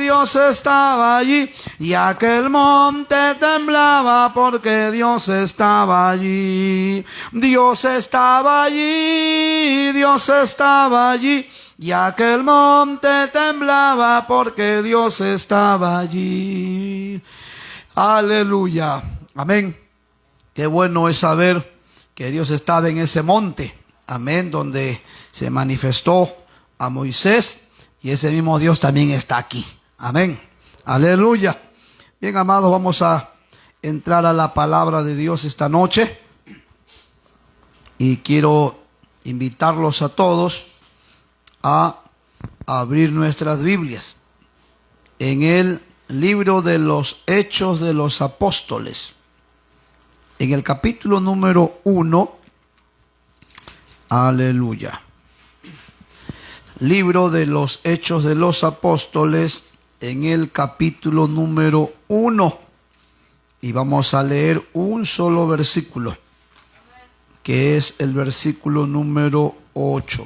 Dios estaba allí, y aquel monte temblaba porque Dios estaba allí. Dios estaba allí, Dios estaba allí, y aquel monte temblaba porque Dios estaba allí. Aleluya. Amén. Qué bueno es saber que Dios estaba en ese monte. Amén. Donde se manifestó a Moisés. Y ese mismo Dios también está aquí. Amén. Aleluya. Bien, amados, vamos a entrar a la palabra de Dios esta noche. Y quiero invitarlos a todos a abrir nuestras Biblias en el libro de los Hechos de los Apóstoles, en el capítulo número 1. Aleluya. Libro de los Hechos de los Apóstoles, en el capítulo número 1. Y vamos a leer un solo versículo, que es el versículo número 8.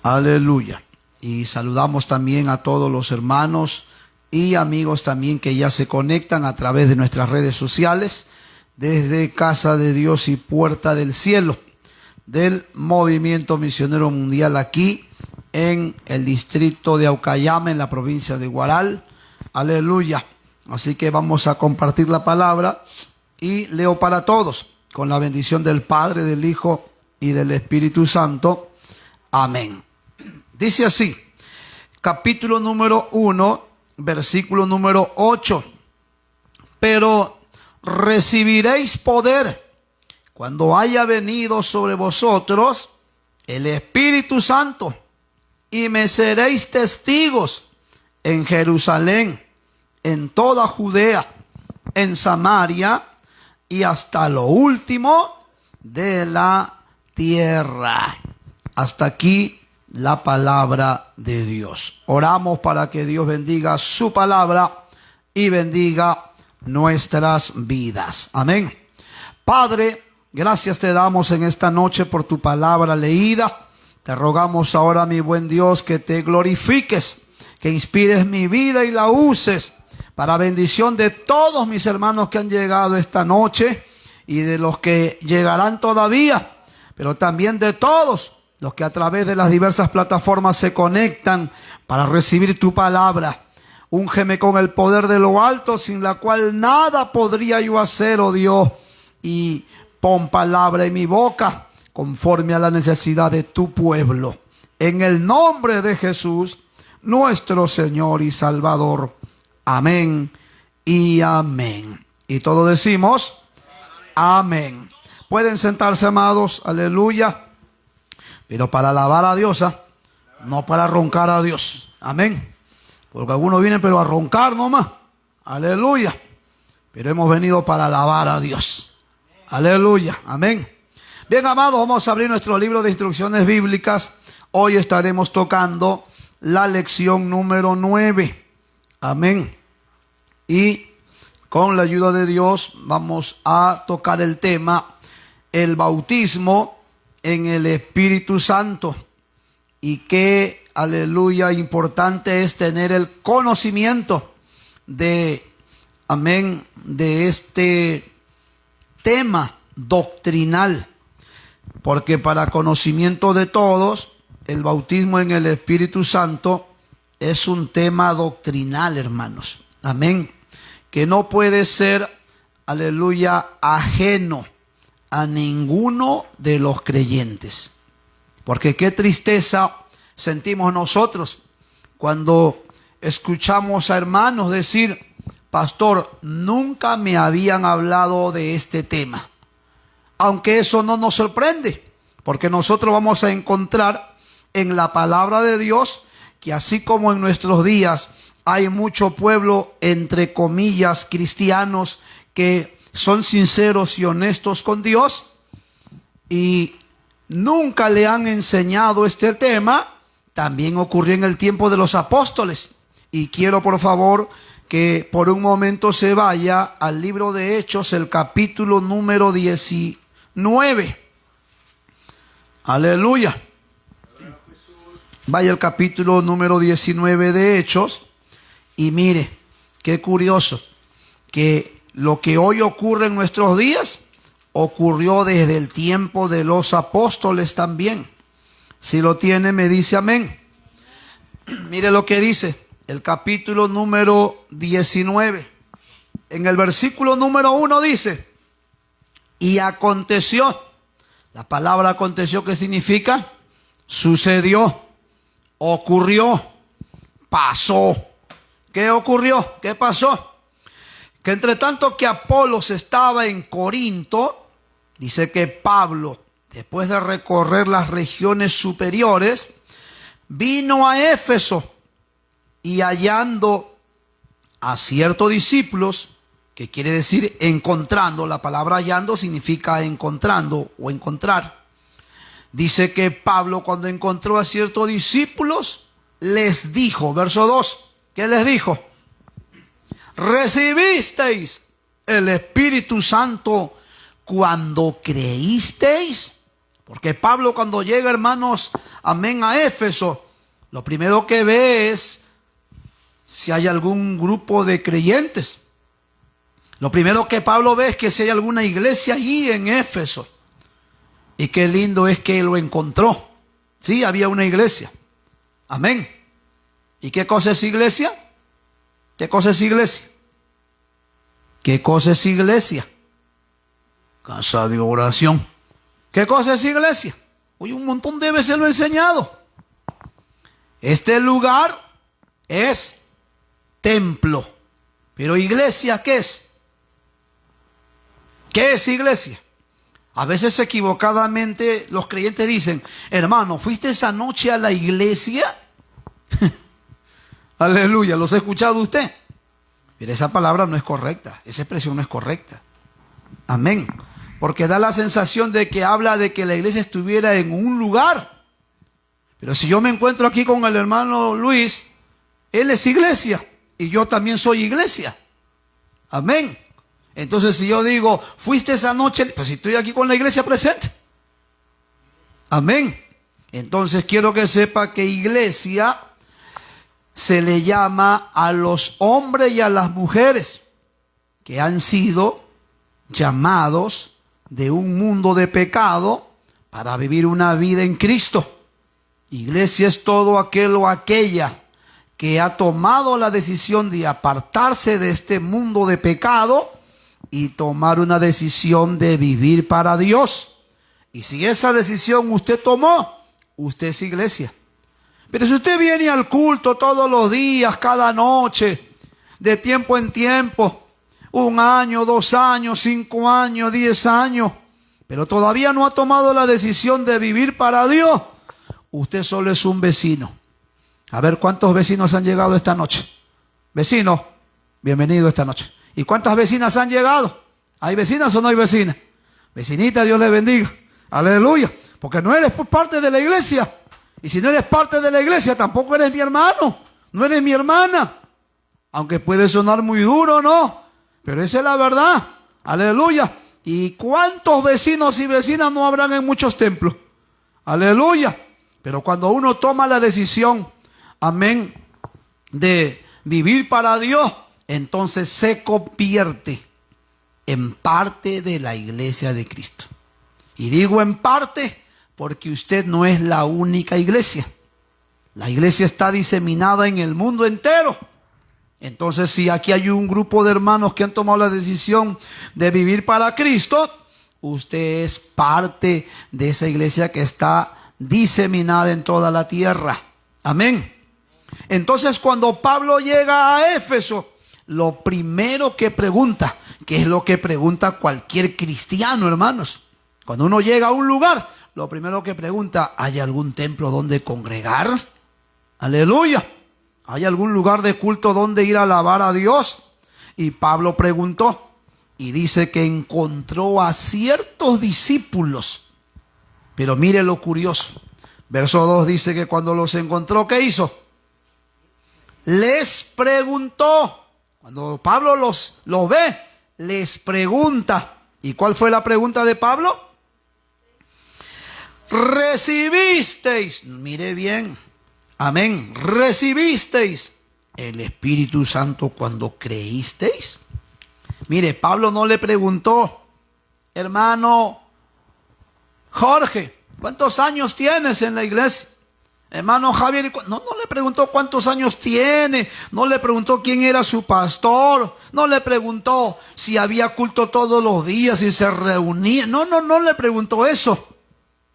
Aleluya. Y saludamos también a todos los hermanos y amigos también que ya se conectan a través de nuestras redes sociales, desde Casa de Dios y Puerta del Cielo, del Movimiento Misionero Mundial aquí en el distrito de Aucayama, en la provincia de Huaral. Aleluya. Así que vamos a compartir la palabra y leo para todos, con la bendición del Padre, del Hijo y del Espíritu Santo. Amén. Dice así, capítulo número 1, versículo número 8. Pero recibiréis poder cuando haya venido sobre vosotros el Espíritu Santo, y me seréis testigos en Jerusalén, en toda Judea, en Samaria y hasta lo último de la tierra. Hasta aquí la palabra de Dios. Oramos para que Dios bendiga su palabra y bendiga nuestras vidas. Amén. Padre, gracias te damos en esta noche por tu palabra leída. Te rogamos ahora, mi buen Dios, que te glorifiques, que inspires mi vida y la uses para bendición de todos mis hermanos que han llegado esta noche y de los que llegarán todavía, pero también de todos los que a través de las diversas plataformas se conectan para recibir tu palabra. Úngeme con el poder de lo alto, sin la cual nada podría yo hacer, oh Dios. Y pon palabra en mi boca, conforme a la necesidad de tu pueblo. En el nombre de Jesús, nuestro Señor y Salvador. Amén y amén. Y todos decimos, amén. Pueden sentarse, amados. Aleluya. Pero para alabar a Dios, no para roncar a Dios. Amén. Porque algunos vienen pero a roncar nomás. Aleluya. Pero hemos venido para alabar a Dios. Aleluya. Amén. Bien, amados, vamos a abrir nuestro libro de instrucciones bíblicas. Hoy estaremos tocando la lección número 9. Amén. Y con la ayuda de Dios vamos a tocar el tema, el bautismo en el Espíritu Santo. Y qué, aleluya, importante es tener el conocimiento de, amén, de este tema doctrinal. Porque para conocimiento de todos, el bautismo en el Espíritu Santo es un tema doctrinal, hermanos. Amén. Que no puede ser, aleluya, ajeno a ninguno de los creyentes. Porque qué tristeza sentimos nosotros cuando escuchamos a hermanos decir, pastor, nunca me habían hablado de este tema. Aunque eso no nos sorprende, porque nosotros vamos a encontrar en la palabra de Dios que así como en nuestros días hay mucho pueblo, entre comillas, cristianos, que son sinceros y honestos con Dios y nunca le han enseñado este tema, también ocurrió en el tiempo de los apóstoles. Y quiero, por favor, que por un momento se vaya al libro de Hechos, el capítulo número 19. Aleluya. Vaya al capítulo número 19 de Hechos y mire, qué curioso, que lo que hoy ocurre en nuestros días ocurrió desde el tiempo de los apóstoles también. Si lo tiene, me dice amén. Mire lo que dice el capítulo número 19. En el versículo número 1 dice: y aconteció. La palabra aconteció, ¿qué significa? Sucedió, ocurrió, pasó. ¿Qué ocurrió? ¿Qué pasó? Que entre tanto que Apolos estaba en Corinto, dice que Pablo, después de recorrer las regiones superiores, vino a Éfeso y hallando a ciertos discípulos, que quiere decir encontrando, la palabra hallando significa encontrando o encontrar. Dice que Pablo, cuando encontró a ciertos discípulos, les dijo, verso 2, ¿qué les dijo? ¿Recibisteis el Espíritu Santo cuando creísteis? Porque Pablo, cuando llega, hermanos, amén, a Éfeso, lo primero que ve es si hay algún grupo de creyentes. Lo primero que Pablo ve es que si hay alguna iglesia allí en Éfeso. Y qué lindo es que lo encontró. Sí, había una iglesia. Amén. ¿Y qué cosa es iglesia? ¿Qué cosa es iglesia? ¿Qué cosa es iglesia? Casa de oración. ¿Qué cosa es iglesia? Hoy un montón de veces lo he enseñado. Este lugar es templo. Pero iglesia, ¿qué es? ¿Qué es iglesia? A veces equivocadamente los creyentes dicen: hermano, ¿fuiste esa noche a la iglesia? Aleluya, ¿los ha escuchado usted? Pero esa palabra no es correcta, esa expresión no es correcta. Amén. Porque da la sensación de que habla de que la iglesia estuviera en un lugar. Pero si yo me encuentro aquí con el hermano Luis, él es iglesia y yo también soy iglesia. Amén. Entonces, si yo digo, fuiste esa noche, pues si estoy aquí con la iglesia presente. Amén. Entonces quiero que sepa que iglesia se le llama a los hombres y a las mujeres que han sido llamados de un mundo de pecado para vivir una vida en Cristo. Iglesia es todo aquel o aquella que ha tomado la decisión de apartarse de este mundo de pecado y tomar una decisión de vivir para Dios. Y si esa decisión usted tomó, usted es iglesia. Pero si usted viene al culto todos los días, cada noche, de tiempo en tiempo, 1 año, 2 años, 5 años, 10 años, pero todavía no ha tomado la decisión de vivir para Dios, usted solo es un vecino. A ver, ¿cuántos vecinos han llegado esta noche? Vecinos, bienvenido esta noche. ¿Y cuántas vecinas han llegado? ¿Hay vecinas o no hay vecinas? Vecinita, Dios le bendiga. Aleluya. Porque no eres parte de la iglesia. Y si no eres parte de la iglesia, tampoco eres mi hermano. No eres mi hermana. Aunque puede sonar muy duro, ¿no? Pero esa es la verdad. Aleluya. ¿Y cuántos vecinos y vecinas no habrán en muchos templos? Aleluya. Pero cuando uno toma la decisión, amén, de vivir para Dios, entonces se convierte en parte de la iglesia de Cristo. Y digo en parte porque usted no es la única iglesia. La iglesia está diseminada en el mundo entero. Entonces, si aquí hay un grupo de hermanos que han tomado la decisión de vivir para Cristo, usted es parte de esa iglesia que está diseminada en toda la tierra. Amén. Entonces, cuando Pablo llega a Éfeso, lo primero que pregunta, que es lo que pregunta cualquier cristiano, hermanos. Cuando uno llega a un lugar, lo primero que pregunta: ¿hay algún templo donde congregar? Aleluya. ¿Hay algún lugar de culto donde ir a alabar a Dios? Y Pablo preguntó y dice que encontró a ciertos discípulos. Pero mire lo curioso. Verso 2 dice que cuando los encontró, ¿qué hizo? Les preguntó. Cuando Pablo los ve, les pregunta. ¿Y cuál fue la pregunta de Pablo? ¿Recibisteis? Mire bien. Amén. ¿Recibisteis el Espíritu Santo cuando creísteis? Mire, Pablo no le preguntó, hermano Jorge, ¿cuántos años tienes en la iglesia? Hermano Javier, no le preguntó cuántos años tiene, no le preguntó quién era su pastor, no le preguntó si había culto todos los días, si se reunía, no le preguntó eso.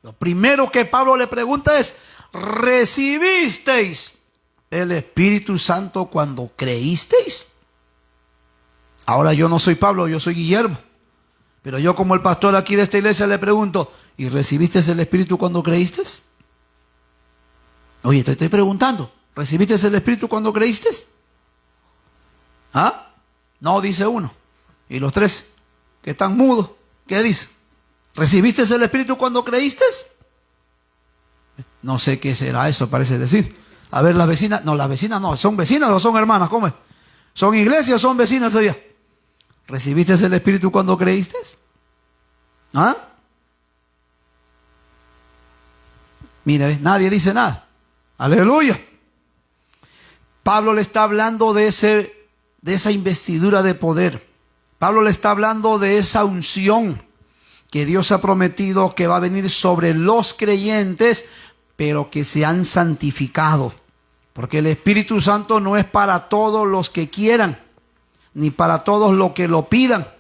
Lo primero que Pablo le pregunta es, ¿recibisteis el Espíritu Santo cuando creísteis? Ahora yo no soy Pablo, yo soy Guillermo, pero yo como el pastor aquí de esta iglesia le pregunto, ¿y recibiste el Espíritu cuando creíste? Oye, te estoy preguntando, ¿recibiste el Espíritu cuando creíste? ¿Ah? No, dice uno. Y los tres que están mudos, ¿qué dice? ¿Recibiste el Espíritu cuando creíste? No sé qué será eso, parece decir. A ver, las vecinas no, ¿son vecinas o son hermanas? ¿Cómo es? ¿Son iglesias o son vecinas allá? ¿Recibiste el Espíritu cuando creíste? ¿Ah? Mire, nadie dice nada. Aleluya. Pablo le está hablando de esa investidura de poder. Pablo le está hablando de esa unción que Dios ha prometido que va a venir sobre los creyentes, pero que se han santificado. Porque el Espíritu Santo no es para todos los que quieran, ni para todos los que lo pidan.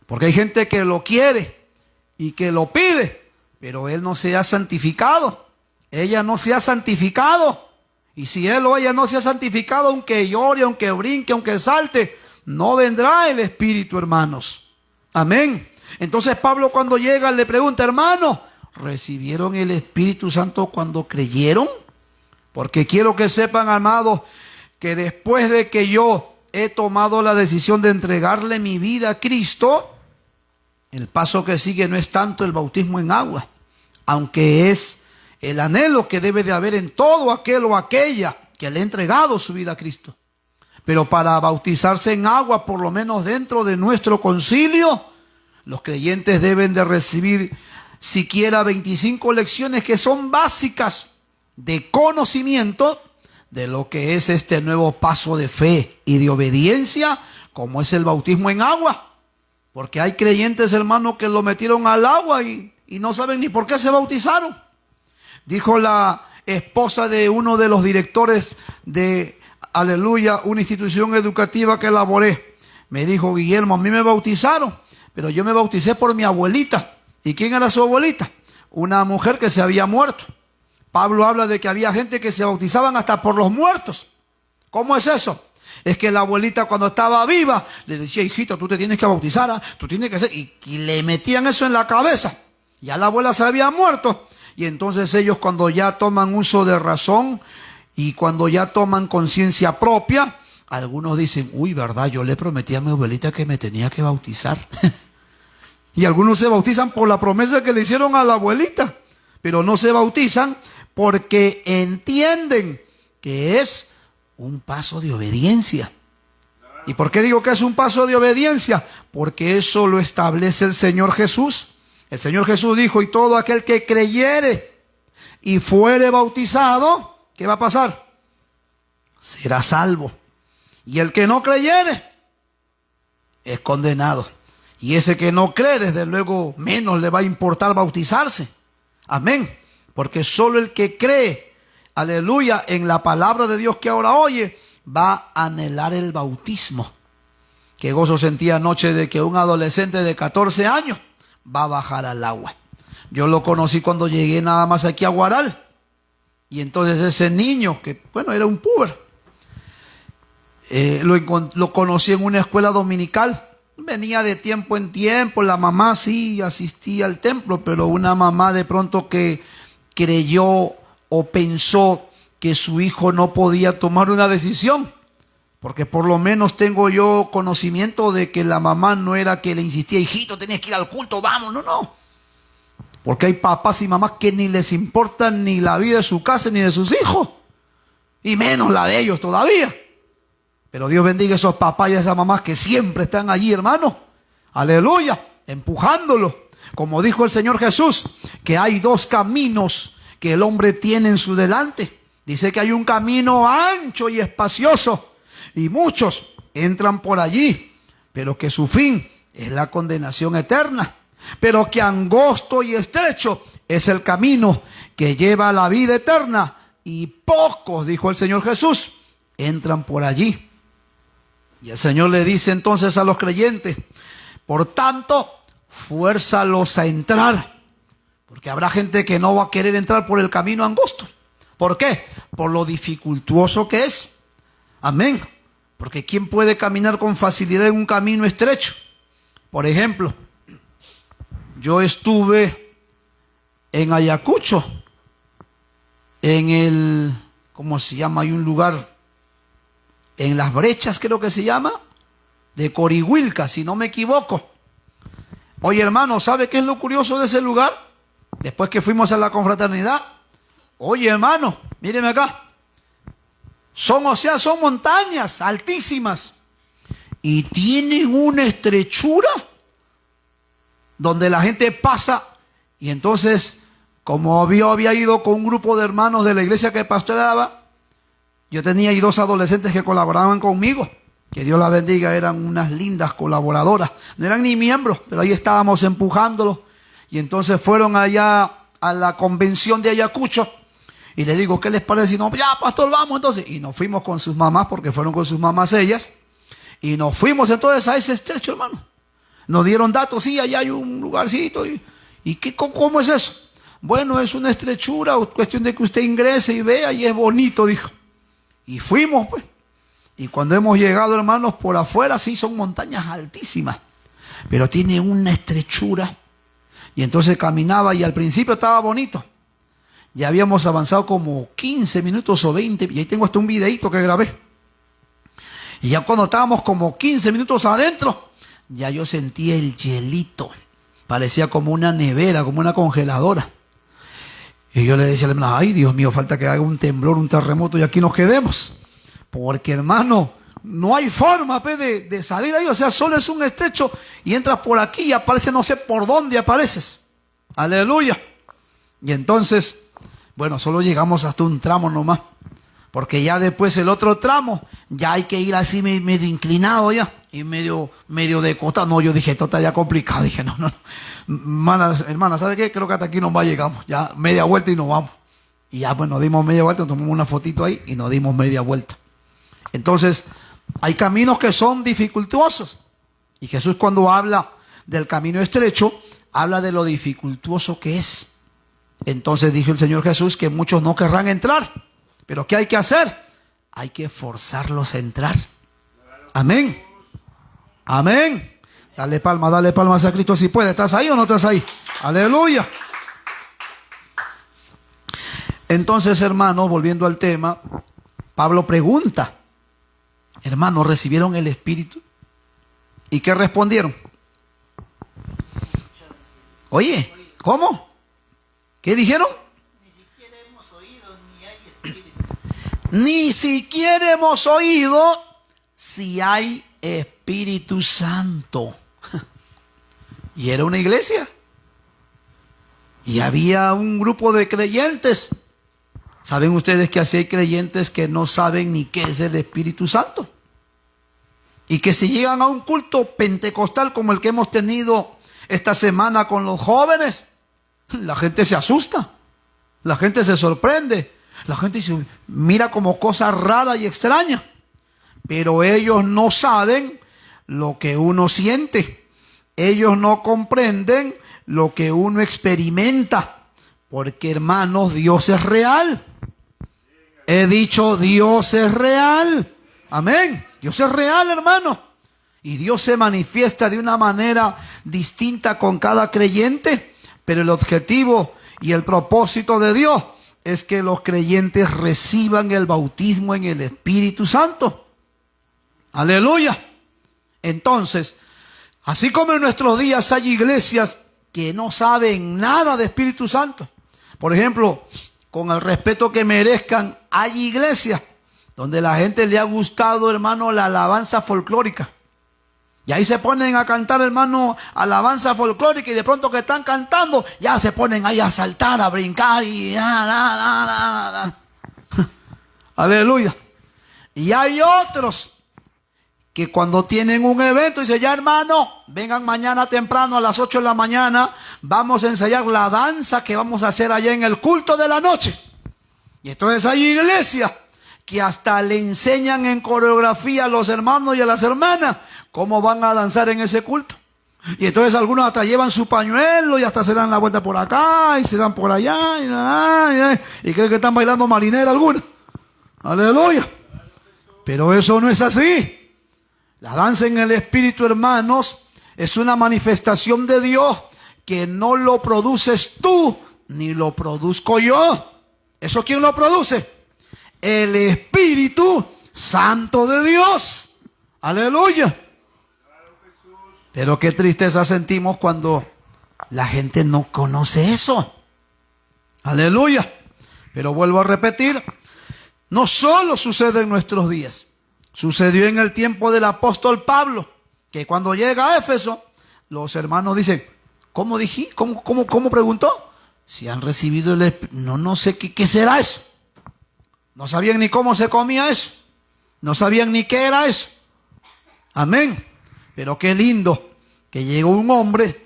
Porque hay gente que lo quiere y que lo pide, pero él no se ha santificado. Ella no se ha santificado. Y si él o ella no se ha santificado, aunque llore, aunque brinque, aunque salte, no vendrá el Espíritu, hermanos. Amén. Entonces Pablo cuando llega le pregunta, hermano, ¿recibieron el Espíritu Santo cuando creyeron? Porque quiero que sepan, amados, que después de que yo he tomado la decisión de entregarle mi vida a Cristo, el paso que sigue no es tanto el bautismo en agua, aunque es el anhelo que debe de haber en todo aquel o aquella que le ha entregado su vida a Cristo. Pero para bautizarse en agua, por lo menos dentro de nuestro concilio, los creyentes deben de recibir siquiera 25 lecciones que son básicas de conocimiento de lo que es este nuevo paso de fe y de obediencia, como es el bautismo en agua. Porque hay creyentes, hermanos, que lo metieron al agua y no saben ni por qué se bautizaron. Dijo la esposa de uno de los directores de, aleluya, una institución educativa que elaboré. Me dijo, Guillermo, a mí me bautizaron, pero yo me bauticé por mi abuelita. ¿Y quién era su abuelita? Una mujer que se había muerto. Pablo habla de que había gente que se bautizaban hasta por los muertos. ¿Cómo es eso? Es que la abuelita cuando estaba viva le decía, hijita, tú te tienes que bautizar, tú tienes que ser, y le metían eso en la cabeza. Ya la abuela se había muerto. Y entonces ellos cuando ya toman uso de razón y cuando ya toman conciencia propia, algunos dicen, uy, verdad, yo le prometí a mi abuelita que me tenía que bautizar. Y algunos se bautizan por la promesa que le hicieron a la abuelita, pero no se bautizan porque entienden que es un paso de obediencia. ¿Y por qué digo que es un paso de obediencia? Porque eso lo establece el Señor Jesús. El Señor Jesús dijo, y todo aquel que creyere y fuere bautizado, ¿qué va a pasar? Será salvo. Y el que no creyere es condenado. Y ese que no cree, desde luego, menos le va a importar bautizarse. Amén. Porque solo el que cree, aleluya, en la palabra de Dios que ahora oye, va a anhelar el bautismo. Qué gozo sentía anoche de que un adolescente de 14 años va a bajar al agua. Yo lo conocí cuando llegué nada más aquí a Guaral. Y entonces ese niño, que bueno, era un puber, lo conocí en una escuela dominical. Venía de tiempo en tiempo, la mamá sí asistía al templo, pero una mamá de pronto que creyó o pensó que su hijo no podía tomar una decisión. Porque por lo menos tengo yo conocimiento de que la mamá no era que le insistía, hijito, tenés que ir al culto, vamos, no. Porque hay papás y mamás que ni les importa ni la vida de su casa ni de sus hijos, y menos la de ellos todavía. Pero Dios bendiga a esos papás y a esas mamás que siempre están allí, hermano, aleluya, empujándolo. Como dijo el Señor Jesús, que hay dos caminos que el hombre tiene en su delante. Dice que hay un camino ancho y espacioso y muchos entran por allí, pero que su fin es la condenación eterna. Pero que angosto y estrecho es el camino que lleva a la vida eterna y pocos, dijo el Señor Jesús, entran por allí. Y el Señor le dice entonces a los creyentes, por tanto, fuérzalos a entrar, porque habrá gente que no va a querer entrar por el camino angosto. ¿Por qué? Por lo dificultuoso que es. Amén. Porque ¿quién puede caminar con facilidad en un camino estrecho? Por ejemplo, yo estuve en Ayacucho, en el, ¿cómo se llama? Hay un lugar, en Las Brechas creo que se llama, de Corihuilca, si no me equivoco. Oye, hermano, ¿sabe qué es lo curioso de ese lugar? Después que fuimos a la confraternidad, oye, hermano, míreme acá. Son montañas altísimas y tienen una estrechura donde la gente pasa. Y entonces, como yo había ido con un grupo de hermanos de la iglesia que pastoreaba, yo tenía ahí 2 adolescentes que colaboraban conmigo. Que Dios las bendiga, eran unas lindas colaboradoras. No eran ni miembros, pero ahí estábamos empujándolos. Y entonces fueron allá a la convención de Ayacucho. Y le digo, ¿qué les parece? Y no, ya, pastor, vamos entonces. Y nos fuimos con sus mamás, porque fueron con sus mamás ellas. Y nos fuimos entonces a ese estrecho, hermano. Nos dieron datos, sí, allá hay un lugarcito. ¿Y qué, cómo es eso? Bueno, es una estrechura, cuestión de que usted ingrese y vea, y es bonito, dijo. Y fuimos, pues. Y cuando hemos llegado, hermanos, por afuera, sí, son montañas altísimas. Pero tiene una estrechura. Y entonces caminaba y al principio estaba bonito. Ya habíamos avanzado como 15 minutos o 20, y ahí tengo hasta un videito que grabé. Y ya cuando estábamos como 15 minutos adentro, ya yo sentía el hielito. Parecía como una nevera, como una congeladora. Y yo le decía al hermano, ay, Dios mío, falta que haga un temblor, un terremoto y aquí nos quedemos. Porque, hermano, no hay forma de salir ahí. O sea, solo es un estrecho y entras por aquí y aparece, no sé por dónde apareces. Aleluya. Y entonces, bueno, solo llegamos hasta un tramo nomás. Porque ya después el otro tramo, ya hay que ir así medio inclinado ya. Y medio de costado. No, yo dije, esto está ya complicado. Dije, no. Hermana, ¿sabe qué? Creo que hasta aquí nomás llegamos. Ya media vuelta y nos vamos. Y ya pues nos dimos media vuelta, nos tomamos una fotito ahí y nos dimos media vuelta. Entonces, hay caminos que son dificultuosos. Y Jesús, cuando habla del camino estrecho, habla de lo dificultuoso que es. Entonces dijo el Señor Jesús que muchos no querrán entrar. Pero ¿qué hay que hacer? Hay que forzarlos a entrar. Amén. Amén. Dale palmas a Cristo si puede. ¿Estás ahí o no estás ahí? Aleluya. Entonces, hermanos, volviendo al tema, Pablo pregunta, hermanos, ¿recibieron el Espíritu? ¿Y qué respondieron? Oye, ¿cómo? ¿Qué dijeron? Ni siquiera hemos oído, ni hay Espíritu. Ni siquiera hemos oído si hay Espíritu Santo. Y era una iglesia. Y había un grupo de creyentes. ¿Saben ustedes que así hay creyentes que no saben ni qué es el Espíritu Santo? Y que si llegan a un culto pentecostal como el que hemos tenido esta semana con los jóvenes, la gente se asusta, la gente se sorprende, la gente se mira como cosa rara y extraña. Pero ellos no saben lo que uno siente. Ellos no comprenden lo que uno experimenta. Porque, hermanos, Dios es real. He dicho, Dios es real. Amén. Dios es real, hermano. Y Dios se manifiesta de una manera distinta con cada creyente. Pero el objetivo y el propósito de Dios es que los creyentes reciban el bautismo en el Espíritu Santo. Aleluya. Entonces, así como en nuestros días hay iglesias que no saben nada de Espíritu Santo. Por ejemplo, con el respeto que merezcan, hay iglesias donde la gente le ha gustado, hermano, la alabanza folclórica. Y ahí se ponen a cantar, hermano, alabanza folclórica, y de pronto que están cantando, ya se ponen ahí a saltar, a brincar y Aleluya. Y hay otros que cuando tienen un evento dicen, ya hermano, vengan mañana temprano a las 8 de la mañana, vamos a ensayar la danza que vamos a hacer allá en el culto de la noche. Y entonces hay iglesias que hasta le enseñan en coreografía a los hermanos y a las hermanas cómo van a danzar en ese culto. Y entonces algunos hasta llevan su pañuelo y hasta se dan la vuelta por acá y se dan por allá y creen que están bailando marinera alguna. Aleluya. Pero eso no es así. La danza en el espíritu, hermanos, es una manifestación de Dios que no lo produces tú ni lo produzco yo. ¿Eso quién lo produce? El Espíritu Santo de Dios. Aleluya. Pero qué tristeza sentimos cuando la gente no conoce eso. Aleluya. Pero vuelvo a repetir, no solo sucede en nuestros días. Sucedió en el tiempo del apóstol Pablo, que cuando llega a Éfeso, los hermanos dicen, ¿cómo dije? ¿Cómo preguntó? Si han recibido el Espíritu. No sé qué será eso. No sabían ni cómo se comía eso. No sabían ni qué era eso. Amén. Pero qué lindo que llegó un hombre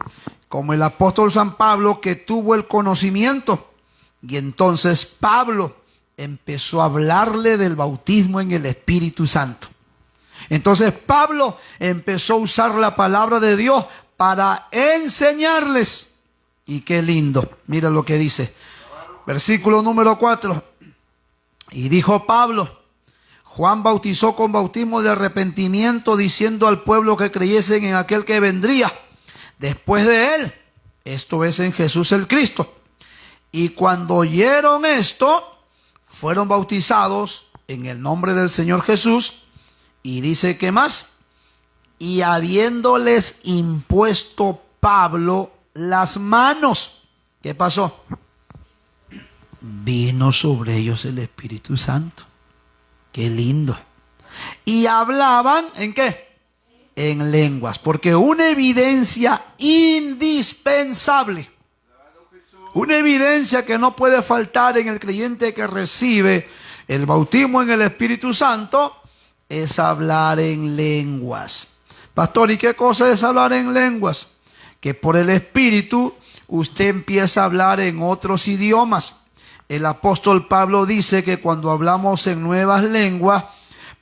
como el apóstol San Pablo que tuvo el conocimiento. Y entonces Pablo empezó a hablarle del bautismo en el Espíritu Santo. Entonces Pablo empezó a usar la palabra de Dios para enseñarles. Y qué lindo. Mira lo que dice. Versículo número 4. Y dijo Pablo, Juan bautizó con bautismo de arrepentimiento, diciendo al pueblo que creyesen en aquel que vendría después de él. Esto es en Jesús el Cristo. Y cuando oyeron esto, fueron bautizados en el nombre del Señor Jesús. Y dice, ¿qué más? Y habiéndoles impuesto Pablo las manos, ¿qué pasó? Vino sobre ellos el Espíritu Santo. Qué lindo. Y hablaban, ¿en qué? En lenguas. Porque una evidencia indispensable, una evidencia que no puede faltar en el creyente que recibe el bautismo en el Espíritu Santo, es hablar en lenguas. Pastor, ¿y qué cosa es hablar en lenguas? Que por el Espíritu usted empieza a hablar en otros idiomas. El apóstol Pablo dice que cuando hablamos en nuevas lenguas,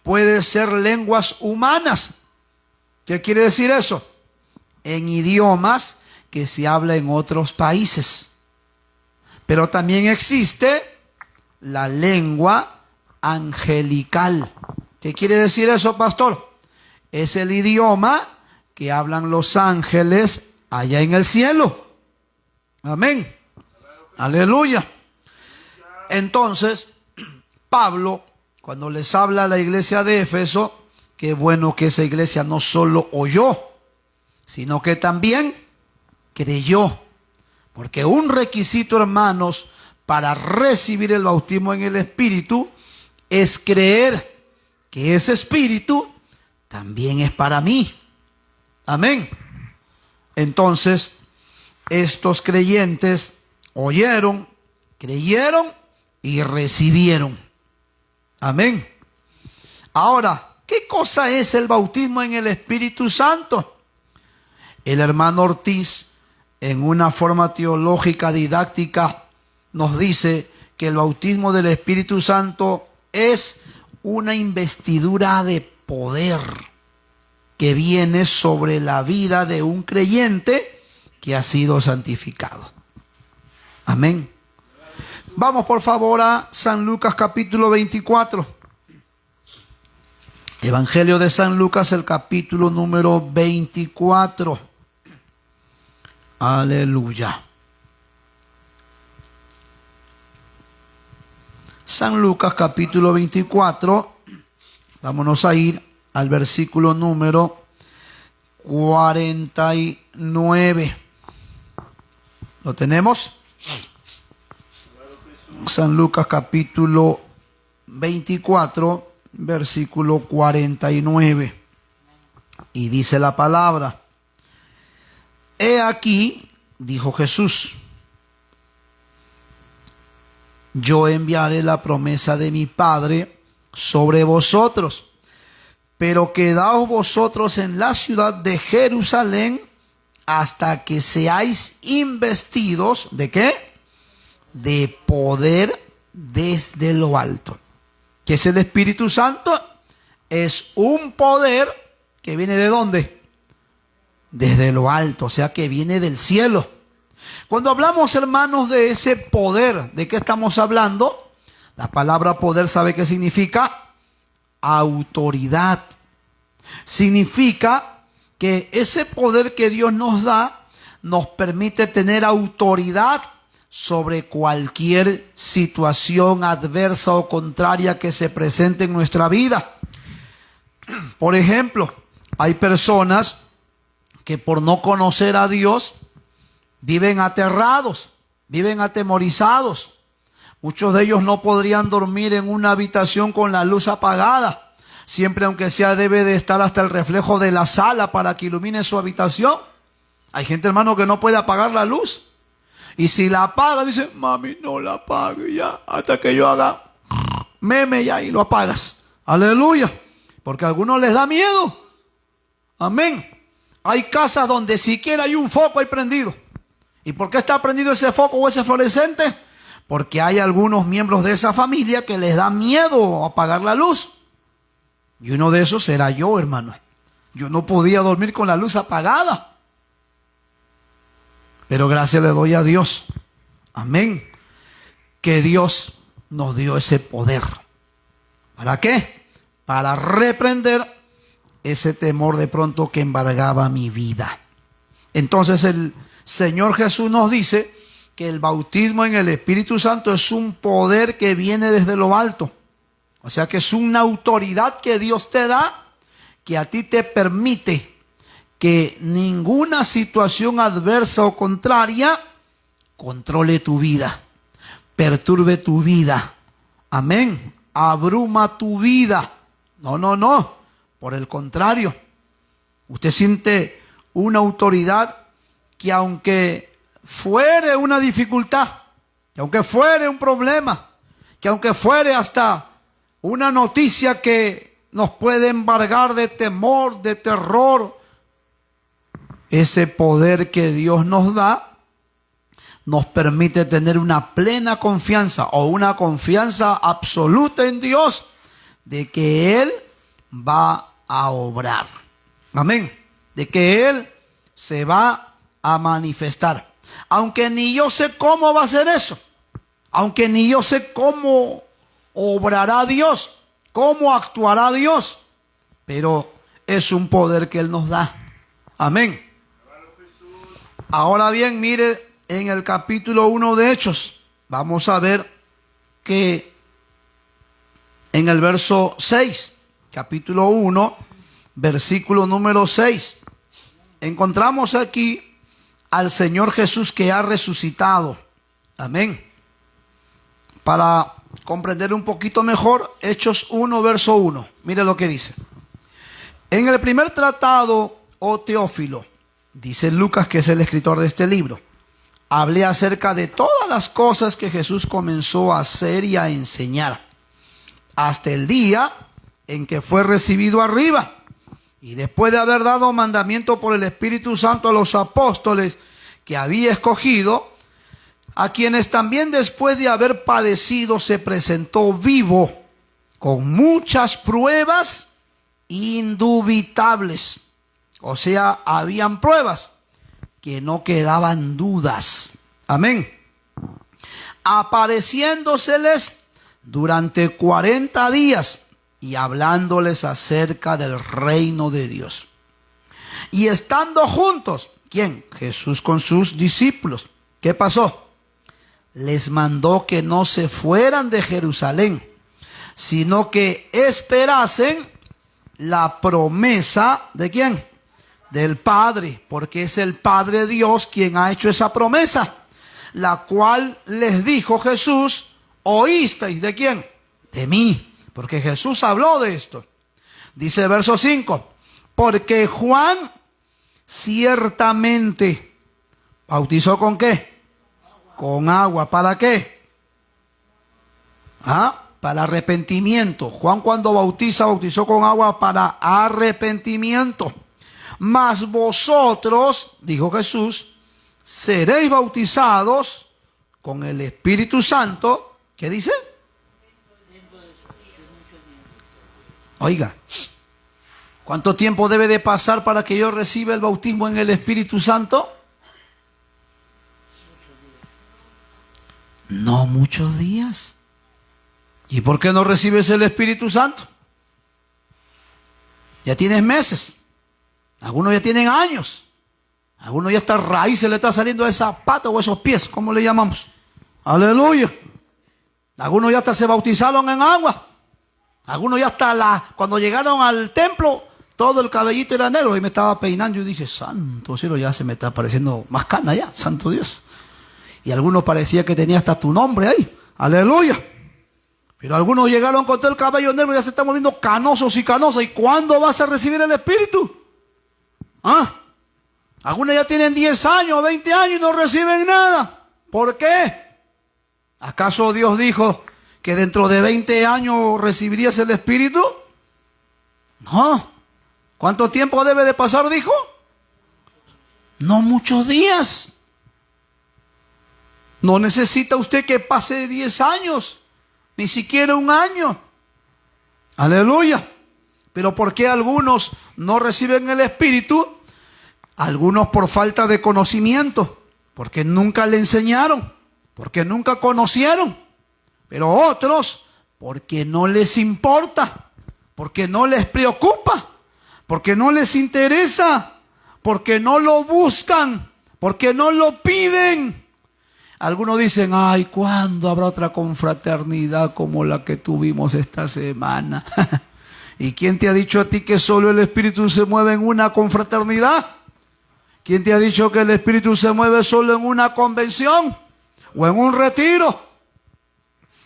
puede ser lenguas humanas. ¿Qué quiere decir eso? En idiomas que se habla en otros países. Pero también existe la lengua angelical. ¿Qué quiere decir eso, pastor? Es el idioma que hablan los ángeles allá en el cielo. Amén. Aleluya. Entonces, Pablo, cuando les habla a la iglesia de Éfeso, qué bueno que esa iglesia no solo oyó, sino que también creyó. Porque un requisito, hermanos, para recibir el bautismo en el Espíritu es creer que ese Espíritu también es para mí. Amén. Entonces, estos creyentes oyeron, creyeron y recibieron. Amén. Ahora, ¿qué cosa es el bautismo en el Espíritu Santo? El hermano Ortiz, en una forma teológica didáctica, nos dice que el bautismo del Espíritu Santo es una investidura de poder que viene sobre la vida de un creyente que ha sido santificado. Amén. Vamos por favor a San Lucas capítulo 24. Evangelio de San Lucas, el capítulo número 24. Aleluya. San Lucas capítulo 24. Vámonos a ir al versículo número 49. ¿Lo tenemos? San Lucas capítulo 24, versículo 49. Y dice la palabra: He aquí, dijo Jesús, yo enviaré la promesa de mi Padre sobre vosotros. Pero quedaos vosotros en la ciudad de Jerusalén hasta que seáis investidos, ¿de qué? De poder desde lo alto. ¿Qué es el Espíritu Santo? Es un poder que viene ¿de dónde? Desde lo alto, o sea que viene del cielo. Cuando hablamos, hermanos, de ese poder, ¿de qué estamos hablando? La palabra poder, ¿sabe qué significa? Autoridad. Significa que ese poder que Dios nos da nos permite tener autoridad sobre cualquier situación adversa o contraria que se presente en nuestra vida. Por ejemplo, hay personas que por no conocer a Dios viven aterrados, viven atemorizados. Muchos de ellos no podrían dormir en una habitación con la luz apagada. Siempre, aunque sea, debe de estar hasta el reflejo de la sala para que ilumine su habitación. Hay gente, hermano, que no puede apagar la luz. Y si la apaga, dice, mami, no la apague ya, hasta que yo haga meme ya y lo apagas. Aleluya. Porque a algunos les da miedo. Amén. Hay casas donde siquiera hay un foco ahí prendido. ¿Y por qué está prendido ese foco o ese fluorescente? Porque hay algunos miembros de esa familia que les da miedo apagar la luz. Y uno de esos era yo, hermano. Yo no podía dormir con la luz apagada. Pero gracias le doy a Dios. Amén. Que Dios nos dio ese poder. ¿Para qué? Para reprender ese temor de pronto que embargaba mi vida. Entonces el Señor Jesús nos dice que el bautismo en el Espíritu Santo es un poder que viene desde lo alto. O sea que es una autoridad que Dios te da, que a ti te permite que ninguna situación adversa o contraria controle tu vida, perturbe tu vida. Amén. Abruma tu vida. No. Por el contrario, usted siente una autoridad que aunque fuere una dificultad, que aunque fuere un problema, que aunque fuere hasta una noticia que nos puede embargar de temor, de terror, ese poder que Dios nos da nos permite tener una plena confianza o una confianza absoluta en Dios de que Él va a obrar. Amén. De que Él se va a manifestar. Aunque ni yo sé cómo va a ser eso. Aunque ni yo sé cómo obrará Dios, cómo actuará Dios. Pero es un poder que Él nos da. Amén. Ahora bien, mire en el capítulo 1 de Hechos. Vamos a ver que en el verso 6, capítulo 1, versículo número 6, encontramos aquí al Señor Jesús que ha resucitado. Amén. Para comprender un poquito mejor, Hechos 1, verso 1. Mire lo que dice. En el primer tratado, oh Teófilo, dice Lucas, que es el escritor de este libro, hablé acerca de todas las cosas que Jesús comenzó a hacer y a enseñar, hasta el día en que fue recibido arriba. Y después de haber dado mandamiento por el Espíritu Santo a los apóstoles que había escogido, a quienes también después de haber padecido se presentó vivo con muchas pruebas indubitables. O sea, habían pruebas que no quedaban dudas. Amén. Apareciéndoseles durante 40 días y hablándoles acerca del reino de Dios. Y estando juntos, ¿quién? Jesús con sus discípulos. ¿Qué pasó? Les mandó que no se fueran de Jerusalén, sino que esperasen la promesa ¿de quién? Del Padre, porque es el Padre Dios quien ha hecho esa promesa, la cual les dijo Jesús, oísteis ¿de quién? De mí, porque Jesús habló de esto. Dice verso 5, porque Juan ciertamente bautizó ¿con qué? Con agua. ¿Para qué? para arrepentimiento. Juan cuando bautizó con agua para arrepentimiento. Mas vosotros, dijo Jesús, seréis bautizados con el Espíritu Santo. ¿Qué dice? Oiga, ¿cuánto tiempo debe de pasar para que yo reciba el bautismo en el Espíritu Santo? No muchos días. ¿Y por qué no recibes el Espíritu Santo? Ya tienes meses. Algunos ya tienen años. Algunos ya esta raíz se le está saliendo de esa pata o esos pies. ¿Cómo le llamamos? Aleluya. Algunos ya hasta se bautizaron en agua. Algunos ya hasta cuando llegaron al templo, todo el cabellito era negro. Y me estaba peinando y dije, santo cielo, ya se me está apareciendo más cana ya, santo Dios. Y algunos parecía que tenía hasta tu nombre ahí. Aleluya. Pero algunos llegaron con todo el cabello negro y ya se están volviendo canosos y canosas. ¿Y cuándo vas a recibir el Espíritu? ¿Ah? Algunos ya tienen 10 años, 20 años y no reciben nada. ¿Por qué? ¿Acaso Dios dijo que dentro de 20 años recibirías el Espíritu? No. ¿Cuánto tiempo debe de pasar, dijo? No muchos días. No necesita usted que pase 10 años, ni siquiera un año. Aleluya. Pero ¿por qué algunos no reciben el Espíritu? Algunos por falta de conocimiento, porque nunca le enseñaron, porque nunca conocieron. Pero otros porque no les importa, porque no les preocupa, porque no les interesa, porque no lo buscan, porque no lo piden. Algunos dicen, ay, ¿cuándo habrá otra confraternidad como la que tuvimos esta semana? ¿Y quién te ha dicho a ti que solo el Espíritu se mueve en una confraternidad? ¿Quién te ha dicho que el Espíritu se mueve solo en una convención o en un retiro?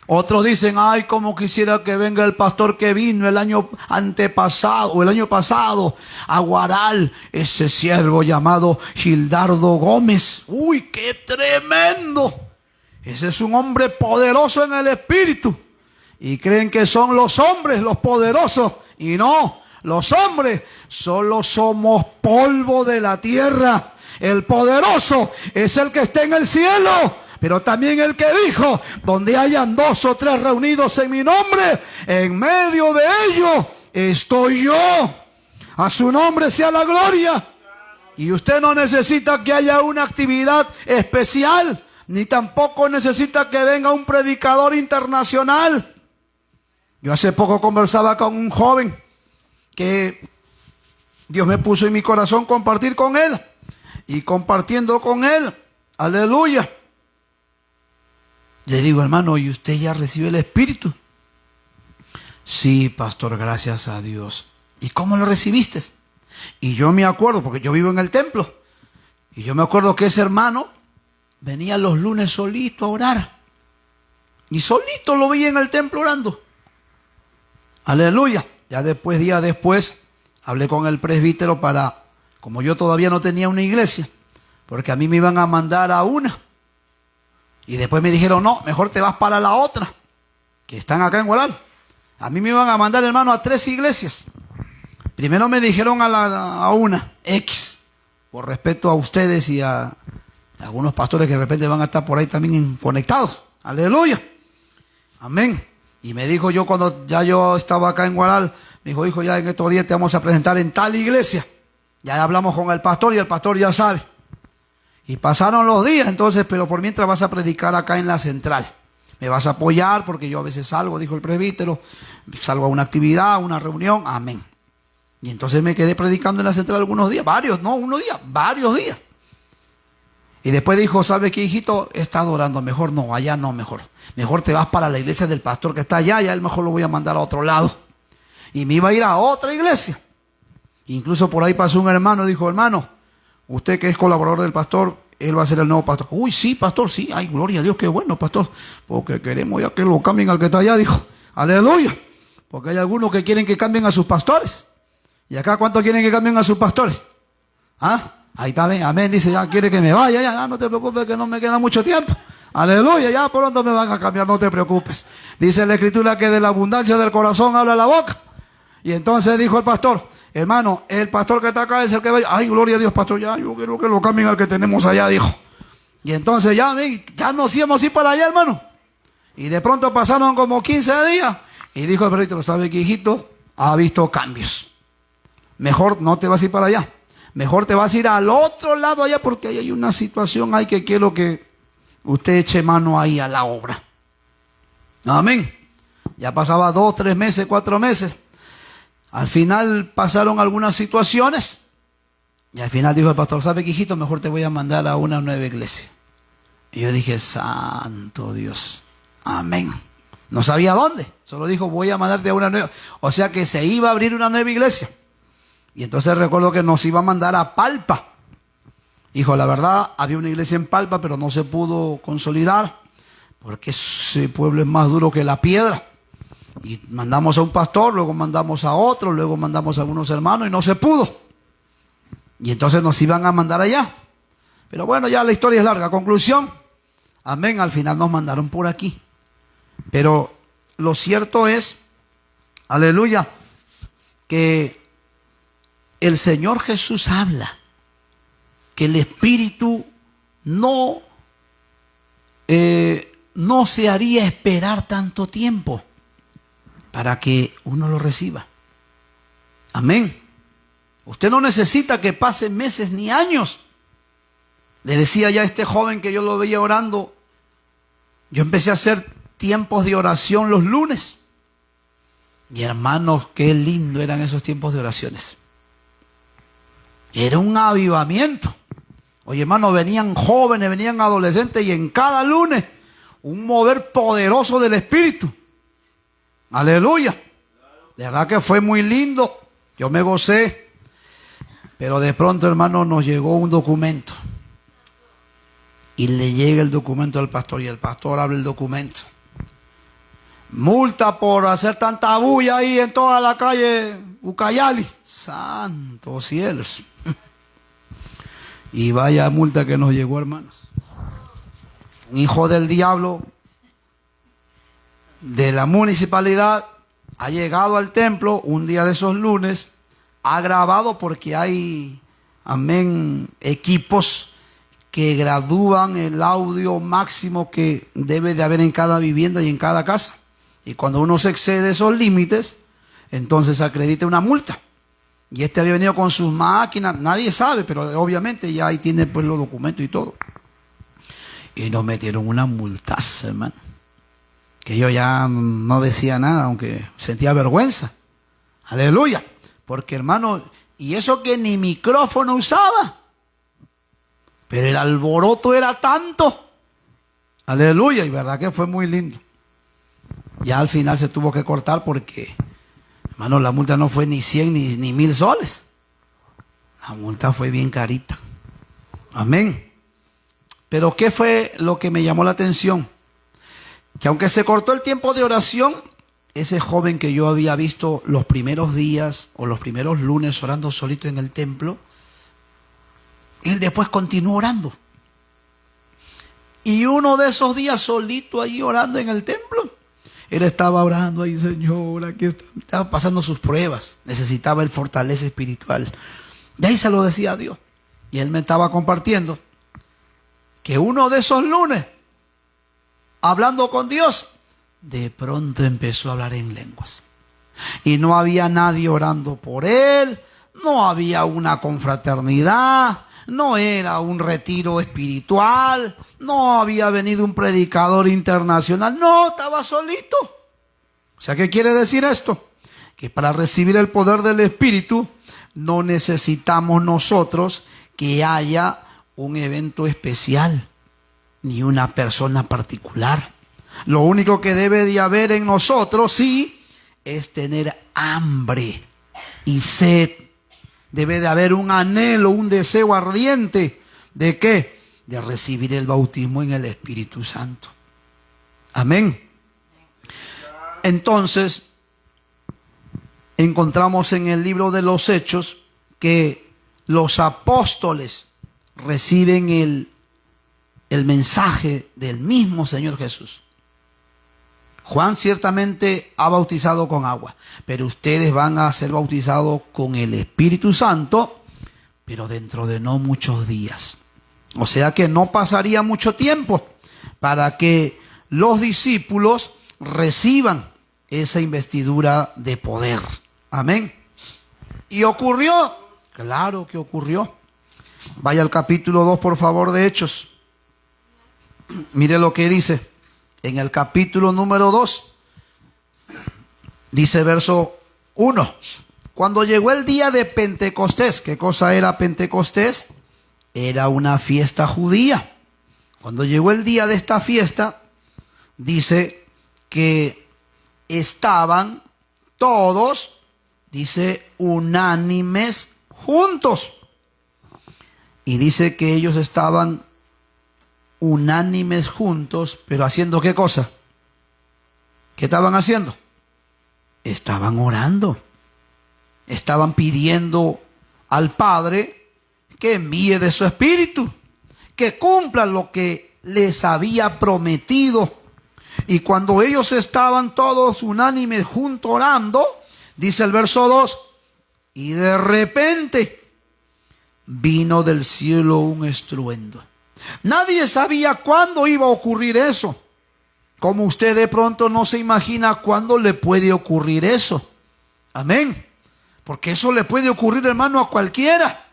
Otros dicen, ay, como quisiera que venga el pastor que vino el año antepasado o el año pasado a Guaral, ese siervo llamado Gildardo Gómez. Uy, qué tremendo. Ese es un hombre poderoso en el Espíritu. Y creen que son los hombres los poderosos. Y no, los hombres solo somos polvo de la tierra. El poderoso es el que está en el cielo. Pero también el que dijo, donde hayan 2 o 3 reunidos en mi nombre, en medio de ellos estoy yo. A su nombre sea la gloria. Y usted no necesita que haya una actividad especial, ni tampoco necesita que venga un predicador internacional. Yo hace poco conversaba con un joven que Dios me puso en mi corazón compartir con él. Y compartiendo con él, aleluya, le digo, hermano, ¿y usted ya recibió el Espíritu? Sí, pastor, gracias a Dios. ¿Y cómo lo recibiste? Y yo me acuerdo, porque yo vivo en el templo, y yo me acuerdo que ese hermano venía los lunes solito a orar. Y solito lo veía en el templo orando. Aleluya. Ya después, días después, hablé con el presbítero para, como yo todavía no tenía una iglesia, porque a mí me iban a mandar a una. Y después me dijeron, no, mejor te vas para la otra, que están acá en Guaral. A mí me iban a mandar, hermano, a 3 iglesias. Primero me dijeron a una, X, por respeto a ustedes y a algunos pastores que de repente van a estar por ahí también conectados. Aleluya. Amén. Y me dijo yo cuando ya yo estaba acá en Guaral, me dijo, hijo, ya en estos días te vamos a presentar en tal iglesia. Ya hablamos con el pastor y el pastor ya sabe. Y pasaron los días entonces, pero por mientras vas a predicar acá en la central. Me vas a apoyar porque yo a veces salgo, dijo el presbítero, salgo a una actividad, a una reunión, amén. Y entonces me quedé predicando en la central algunos días, varios días. Y después dijo, ¿sabe qué, hijito? He estado orando, mejor no, allá no, mejor. Mejor te vas para la iglesia del pastor que está allá, ya él mejor lo voy a mandar a otro lado. Y me iba a ir a otra iglesia. Incluso por ahí pasó un hermano, dijo, hermano, usted que es colaborador del pastor, él va a ser el nuevo pastor. Uy, sí, pastor, sí. Ay, gloria a Dios, qué bueno, pastor. Porque queremos ya que lo cambien al que está allá, dijo. Aleluya. Porque hay algunos que quieren que cambien a sus pastores. ¿Y acá cuántos quieren que cambien a sus pastores? ¿Ah? Ahí está bien, amén. Dice, ya quiere que me vaya, ya no te preocupes que no me queda mucho tiempo. Aleluya, ya pronto me van a cambiar, no te preocupes. Dice la Escritura que de la abundancia del corazón habla la boca. Y entonces dijo el pastor, hermano, el pastor que está acá es el que va. Ay, gloria a Dios, pastor, ya yo quiero que lo cambien al que tenemos allá, dijo. Y entonces ya nos íbamos a ir para allá, hermano. Y de pronto pasaron como 15 días. Y dijo el perrito, ¿sabe qué, hijito? Ha visto cambios. Mejor no te vas a ir para allá. Mejor te vas a ir al otro lado allá porque ahí hay una situación ahí que quiero que usted eche mano ahí a la obra. Amén. Ya pasaba 2, 3 meses, 4 meses. Al final pasaron algunas situaciones. Y al final dijo el pastor, ¿sabe qué, hijito? Mejor te voy a mandar a una nueva iglesia. Y yo dije, santo Dios. Amén. No sabía dónde. Solo dijo, voy a mandarte a una nueva. O sea que se iba a abrir una nueva iglesia. Y entonces recuerdo que nos iba a mandar a Palpa. Hijo, la verdad, había una iglesia en Palpa, pero no se pudo consolidar. Porque ese pueblo es más duro que la piedra. Y mandamos a un pastor, luego mandamos a otro, luego mandamos a algunos hermanos y no se pudo. Y entonces nos iban a mandar allá. Pero bueno, ya la historia es larga. Conclusión. Amén. Al final nos mandaron por aquí. Pero lo cierto es, aleluya, que el Señor Jesús habla que el Espíritu no se haría esperar tanto tiempo para que uno lo reciba. Amén. Usted no necesita que pasen meses ni años. Le decía ya a este joven que yo lo veía orando, yo empecé a hacer tiempos de oración los lunes. Y hermanos, qué lindo eran esos tiempos de oraciones. Era un avivamiento. Oye, hermano, venían jóvenes, venían adolescentes y en cada lunes un mover poderoso del Espíritu. Aleluya. De verdad que fue muy lindo. Yo me gocé. Pero de pronto, hermano, nos llegó un documento. Y le llega el documento al pastor y el pastor abre el documento. Multa por hacer tanta bulla ahí en toda la calle Ucayali. Santos cielos. Y vaya multa que nos llegó, hermanos. Un hijo del diablo de la municipalidad ha llegado al templo un día de esos lunes, ha grabado porque hay, amén, equipos que gradúan el audio máximo que debe de haber en cada vivienda y en cada casa. Y cuando uno se excede esos límites, entonces acredita una multa. Y este había venido con sus máquinas, nadie sabe, pero obviamente ya ahí tiene pues los documentos y todo. Y nos metieron una multaza, hermano. Que yo ya no decía nada, aunque sentía vergüenza. Aleluya. Porque, hermano, y eso que ni micrófono usaba. Pero el alboroto era tanto. Aleluya. Y verdad que fue muy lindo. Ya al final se tuvo que cortar porque, hermano, la multa no fue ni 100 ni 1000 soles. La multa fue bien carita. Amén. Pero ¿qué fue lo que me llamó la atención? Que aunque se cortó el tiempo de oración, ese joven que yo había visto los primeros días o los primeros lunes orando solito en el templo, él después continuó orando. Y uno de esos días solito allí orando en el templo, él estaba orando ahí, Señor, aquí estaba pasando sus pruebas, necesitaba el fortaleza espiritual. Y ahí se lo decía a Dios. Y él me estaba compartiendo que uno de esos lunes, hablando con Dios, de pronto empezó a hablar en lenguas. Y no había nadie orando por él, no había una confraternidad, no era un retiro espiritual, no había venido un predicador internacional, no, estaba solito. O sea, ¿qué quiere decir esto? Que para recibir el poder del Espíritu no necesitamos nosotros que haya un evento especial ni una persona particular. Lo único que debe de haber en nosotros, sí, es tener hambre y sed. Debe de haber un anhelo, un deseo ardiente. ¿De qué? De recibir el bautismo en el Espíritu Santo. Amén. Entonces, encontramos en el libro de los Hechos que los apóstoles reciben el el mensaje del mismo Señor Jesús. Juan ciertamente ha bautizado con agua, pero ustedes van a ser bautizados con el Espíritu Santo, pero dentro de no muchos días. O sea que no pasaría mucho tiempo para que los discípulos reciban esa investidura de poder. Amén. ¿Y ocurrió? Claro que ocurrió. Vaya al capítulo 2, por favor, de Hechos. Mire lo que dice. En el capítulo número 2, dice verso 1. Cuando llegó el día de Pentecostés, ¿qué cosa era Pentecostés? Era una fiesta judía. Cuando llegó el día de esta fiesta, dice que estaban todos, dice, unánimes juntos. Y dice que ellos estaban unánimes juntos, pero ¿haciendo qué cosa? ¿Qué estaban haciendo? Estaban orando. Estaban pidiendo al Padre que envíe de su Espíritu, que cumpla lo que les había prometido. Y cuando ellos estaban todos unánimes juntos orando, dice el verso 2, y de repente vino del cielo un estruendo. Nadie sabía cuándo iba a ocurrir eso. Como usted de pronto no se imagina cuándo le puede ocurrir eso. Amén. Porque eso le puede ocurrir, hermano, a cualquiera.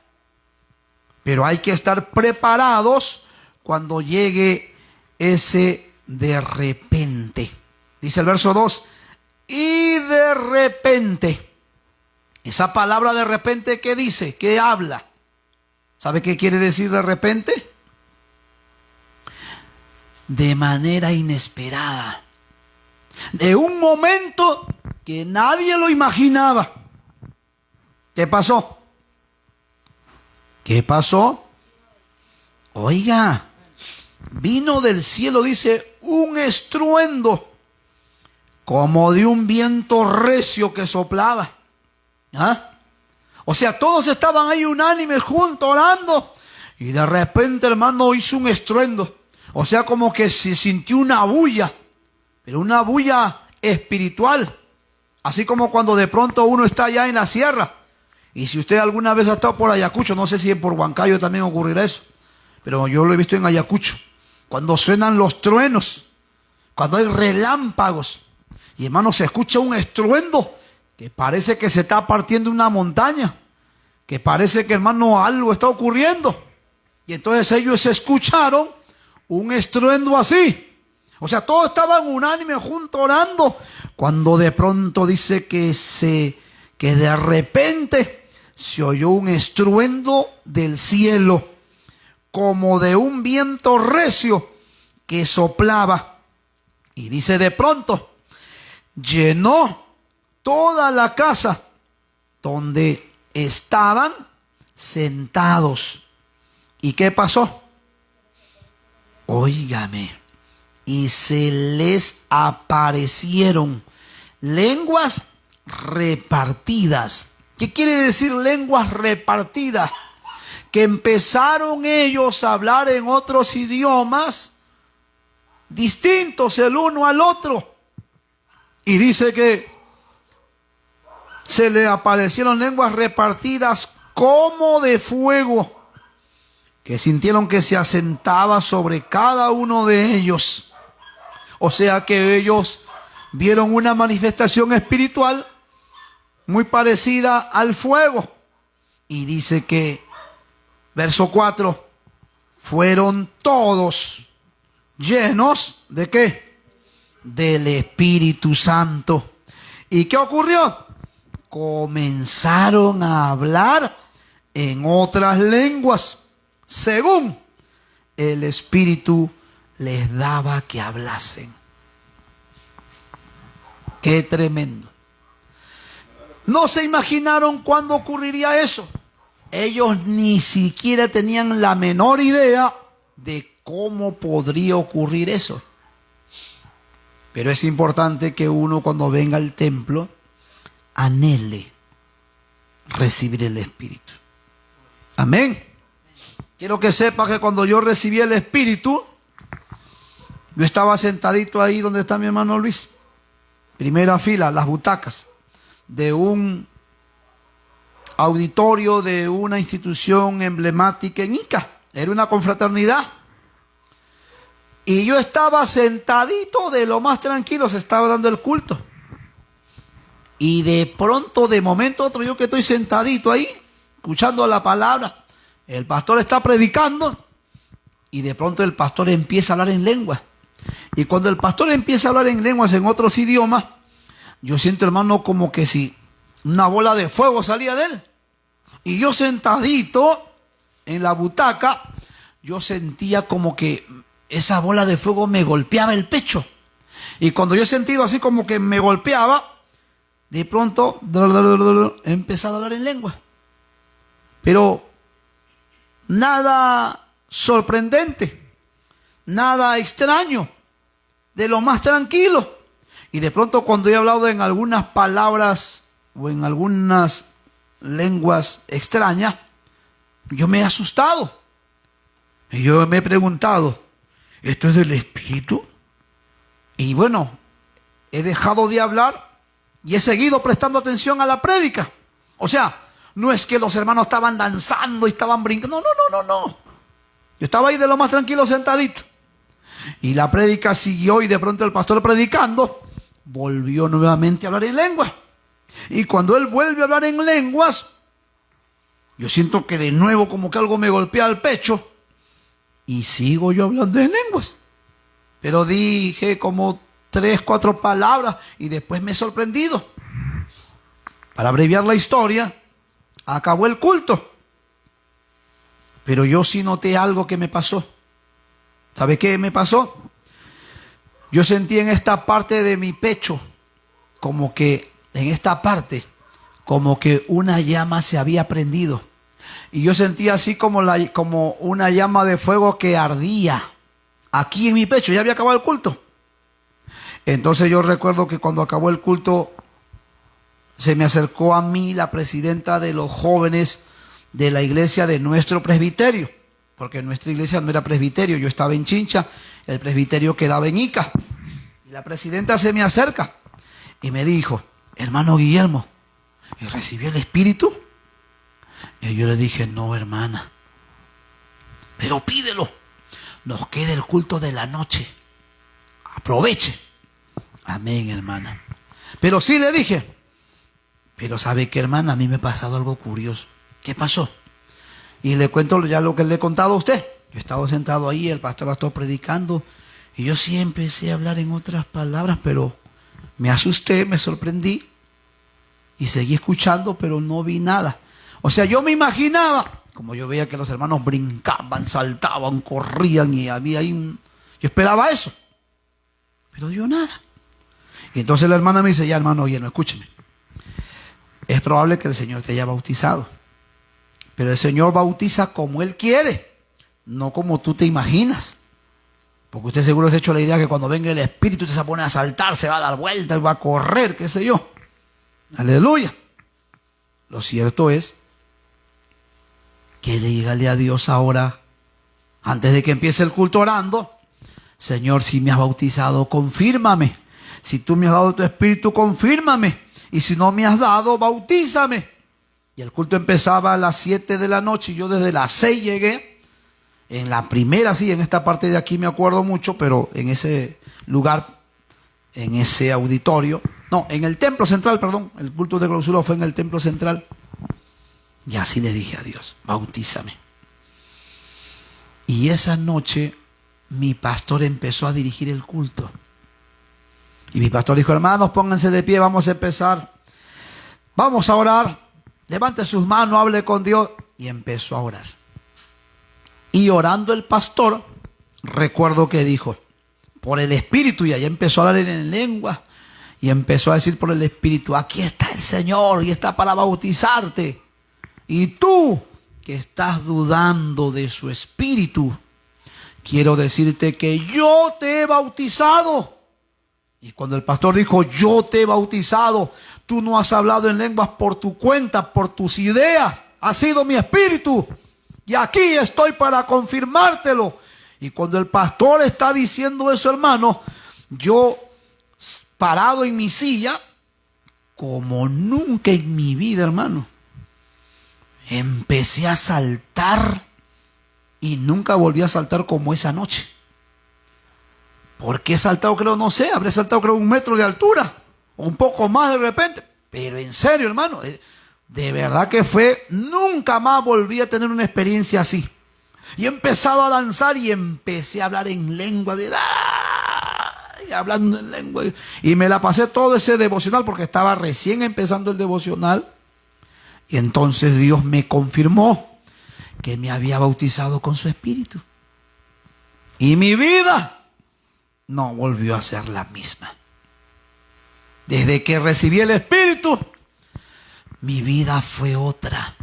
Pero hay que estar preparados cuando llegue ese de repente. Dice el verso 2, y de repente. Esa palabra de repente, ¿qué dice? ¿Qué habla? ¿Sabe qué quiere decir de repente? De manera inesperada. De un momento que nadie lo imaginaba. ¿Qué pasó? ¿Qué pasó? Oiga, vino del cielo, dice, un estruendo como de un viento recio que soplaba. ¿Ah? O sea, todos estaban ahí unánimes juntos orando y de repente, hermano, hizo un estruendo. O sea, como que se sintió una bulla, pero una bulla espiritual. Así como cuando de pronto uno está allá en la sierra. Y si usted alguna vez ha estado por Ayacucho, no sé si por Huancayo también ocurrirá eso, pero yo lo he visto en Ayacucho. Cuando suenan los truenos, cuando hay relámpagos, y hermano, se escucha un estruendo que parece que se está partiendo una montaña, que parece que, hermano, algo está ocurriendo. Y entonces ellos escucharon un estruendo así. O sea, todos estaban unánimes juntos orando, cuando de pronto dice que de repente se oyó un estruendo del cielo, como de un viento recio que soplaba. Y dice, de pronto llenó toda la casa donde estaban sentados. ¿Y qué pasó? Óigame, y se les aparecieron lenguas repartidas. ¿Qué quiere decir lenguas repartidas? Que empezaron ellos a hablar en otros idiomas distintos el uno al otro. Y dice que se le aparecieron lenguas repartidas como de fuego, que sintieron que se asentaba sobre cada uno de ellos. O sea que ellos vieron una manifestación espiritual muy parecida al fuego. Y dice que, verso 4, fueron todos llenos ¿de qué? Del Espíritu Santo. ¿Y qué ocurrió? Comenzaron a hablar en otras lenguas, según el Espíritu les daba que hablasen. Qué tremendo. No se imaginaron cuándo ocurriría eso. Ellos ni siquiera tenían la menor idea de cómo podría ocurrir eso. Pero es importante que uno, cuando venga al templo, anhele recibir el Espíritu. Amén. Quiero que sepa que cuando yo recibí el Espíritu, Yo estaba sentadito ahí donde está mi hermano Luis, primera fila, las butacas de un auditorio de una institución emblemática en Ica. Era una confraternidad. Y yo estaba sentadito de lo más tranquilo, se estaba dando el culto. Y de pronto, de momento a otro, yo que estoy sentadito ahí, escuchando la palabra, el pastor está predicando y de pronto el pastor empieza a hablar en lengua. Y cuando el pastor empieza a hablar en lenguas en otros idiomas, yo siento, hermano, como que si una bola de fuego salía de él. Y yo sentadito en la butaca, yo sentía como que esa bola de fuego me golpeaba el pecho. Y cuando yo he sentido así como que me golpeaba, de pronto he empezado a hablar en lengua. Pero nada sorprendente, nada extraño, de lo más tranquilo. Y de pronto cuando he hablado en algunas palabras o en algunas lenguas extrañas, yo me he asustado. Y yo me he preguntado, ¿esto es del Espíritu? Y bueno, he dejado de hablar y he seguido prestando atención a la prédica. O sea, no es que los hermanos estaban danzando y estaban brincando. No. Yo estaba ahí de lo más tranquilo sentadito. Y la prédica siguió y de pronto el pastor predicando volvió nuevamente a hablar en lengua. Y cuando él vuelve a hablar en lenguas, yo siento que de nuevo como que algo me golpea el pecho. Y sigo yo hablando en lenguas. Pero dije como 3, 4 palabras y después me he sorprendido. Para abreviar la historia, acabó el culto. Pero yo sí noté algo que me pasó. ¿Sabe qué me pasó? Yo sentí en esta parte de mi pecho, como que en esta parte, como que una llama se había prendido. Y yo sentí así como una llama de fuego que ardía aquí en mi pecho. Ya había acabado el culto. Entonces yo recuerdo que cuando acabó el culto, se me acercó a mí la presidenta de los jóvenes de la iglesia de nuestro presbiterio. Porque nuestra iglesia no era presbiterio, yo estaba en Chincha, el presbiterio quedaba en Ica. Y la presidenta se me acerca y me dijo, hermano Guillermo, ¿y recibió el Espíritu? Y yo le dije, no, hermana, pero pídelo, nos queda el culto de la noche, aproveche. Amén, hermana. Pero sí le dije, pero ¿sabe qué, hermana? A mí me ha pasado algo curioso. ¿Qué pasó? Y le cuento ya lo que le he contado a usted. Yo he estado sentado ahí, el pastor ha estado predicando, y yo sí empecé a hablar en otras palabras, pero me asusté, me sorprendí, y seguí escuchando, pero no vi nada. O sea, yo me imaginaba, como yo veía que los hermanos brincaban, saltaban, corrían, y había ahí yo esperaba eso, pero yo nada. Y entonces la hermana me dice, ya hermano, oye, no, escúcheme. Es probable que el Señor te haya bautizado. Pero el Señor bautiza como Él quiere, no como tú te imaginas. Porque usted seguro se ha hecho la idea que cuando venga el Espíritu usted se pone a saltar, se va a dar vueltas, va a correr, qué sé yo. Aleluya. Lo cierto es que dígale a Dios ahora, antes de que empiece el culto orando, Señor, si me has bautizado, confírmame. Si tú me has dado tu Espíritu, confírmame. Y si no me has dado, bautízame. Y el culto empezaba a las 7 de la noche y yo desde las 6 llegué. En la primera, sí, en esta parte de aquí me acuerdo mucho, pero en ese lugar, en ese auditorio, no, en el templo central, perdón, el culto de clausura fue en el templo central. Y así le dije a Dios, bautízame. Y esa noche mi pastor empezó a dirigir el culto. Y mi pastor dijo, hermanos, pónganse de pie, vamos a empezar. Vamos a orar. Levante sus manos, hable con Dios. Y empezó a orar. Y orando el pastor, recuerdo que dijo, por el Espíritu, y allá empezó a hablar en lengua. Y empezó a decir por el Espíritu, aquí está el Señor y está para bautizarte. Y tú, que estás dudando de su Espíritu, quiero decirte que yo te he bautizado. Y cuando el pastor dijo, yo te he bautizado, tú no has hablado en lenguas por tu cuenta, por tus ideas. Ha sido mi Espíritu. Y aquí estoy para confirmártelo. Y cuando el pastor está diciendo eso, hermano, yo parado en mi silla, como nunca en mi vida, hermano, empecé a saltar y nunca volví a saltar como esa noche. Porque he saltado, creo, no sé, habré saltado, creo, 1 metro de altura, o un poco más de repente. Pero en serio, hermano, de verdad que nunca más volví a tener una experiencia así. Y he empezado a danzar y empecé a hablar en lengua, hablando en lengua. Y me la pasé todo ese devocional porque estaba recién empezando el devocional. Y entonces Dios me confirmó que me había bautizado con su Espíritu. Y mi vida no volvió a ser la misma. Desde que recibí el Espíritu, mi vida fue otra.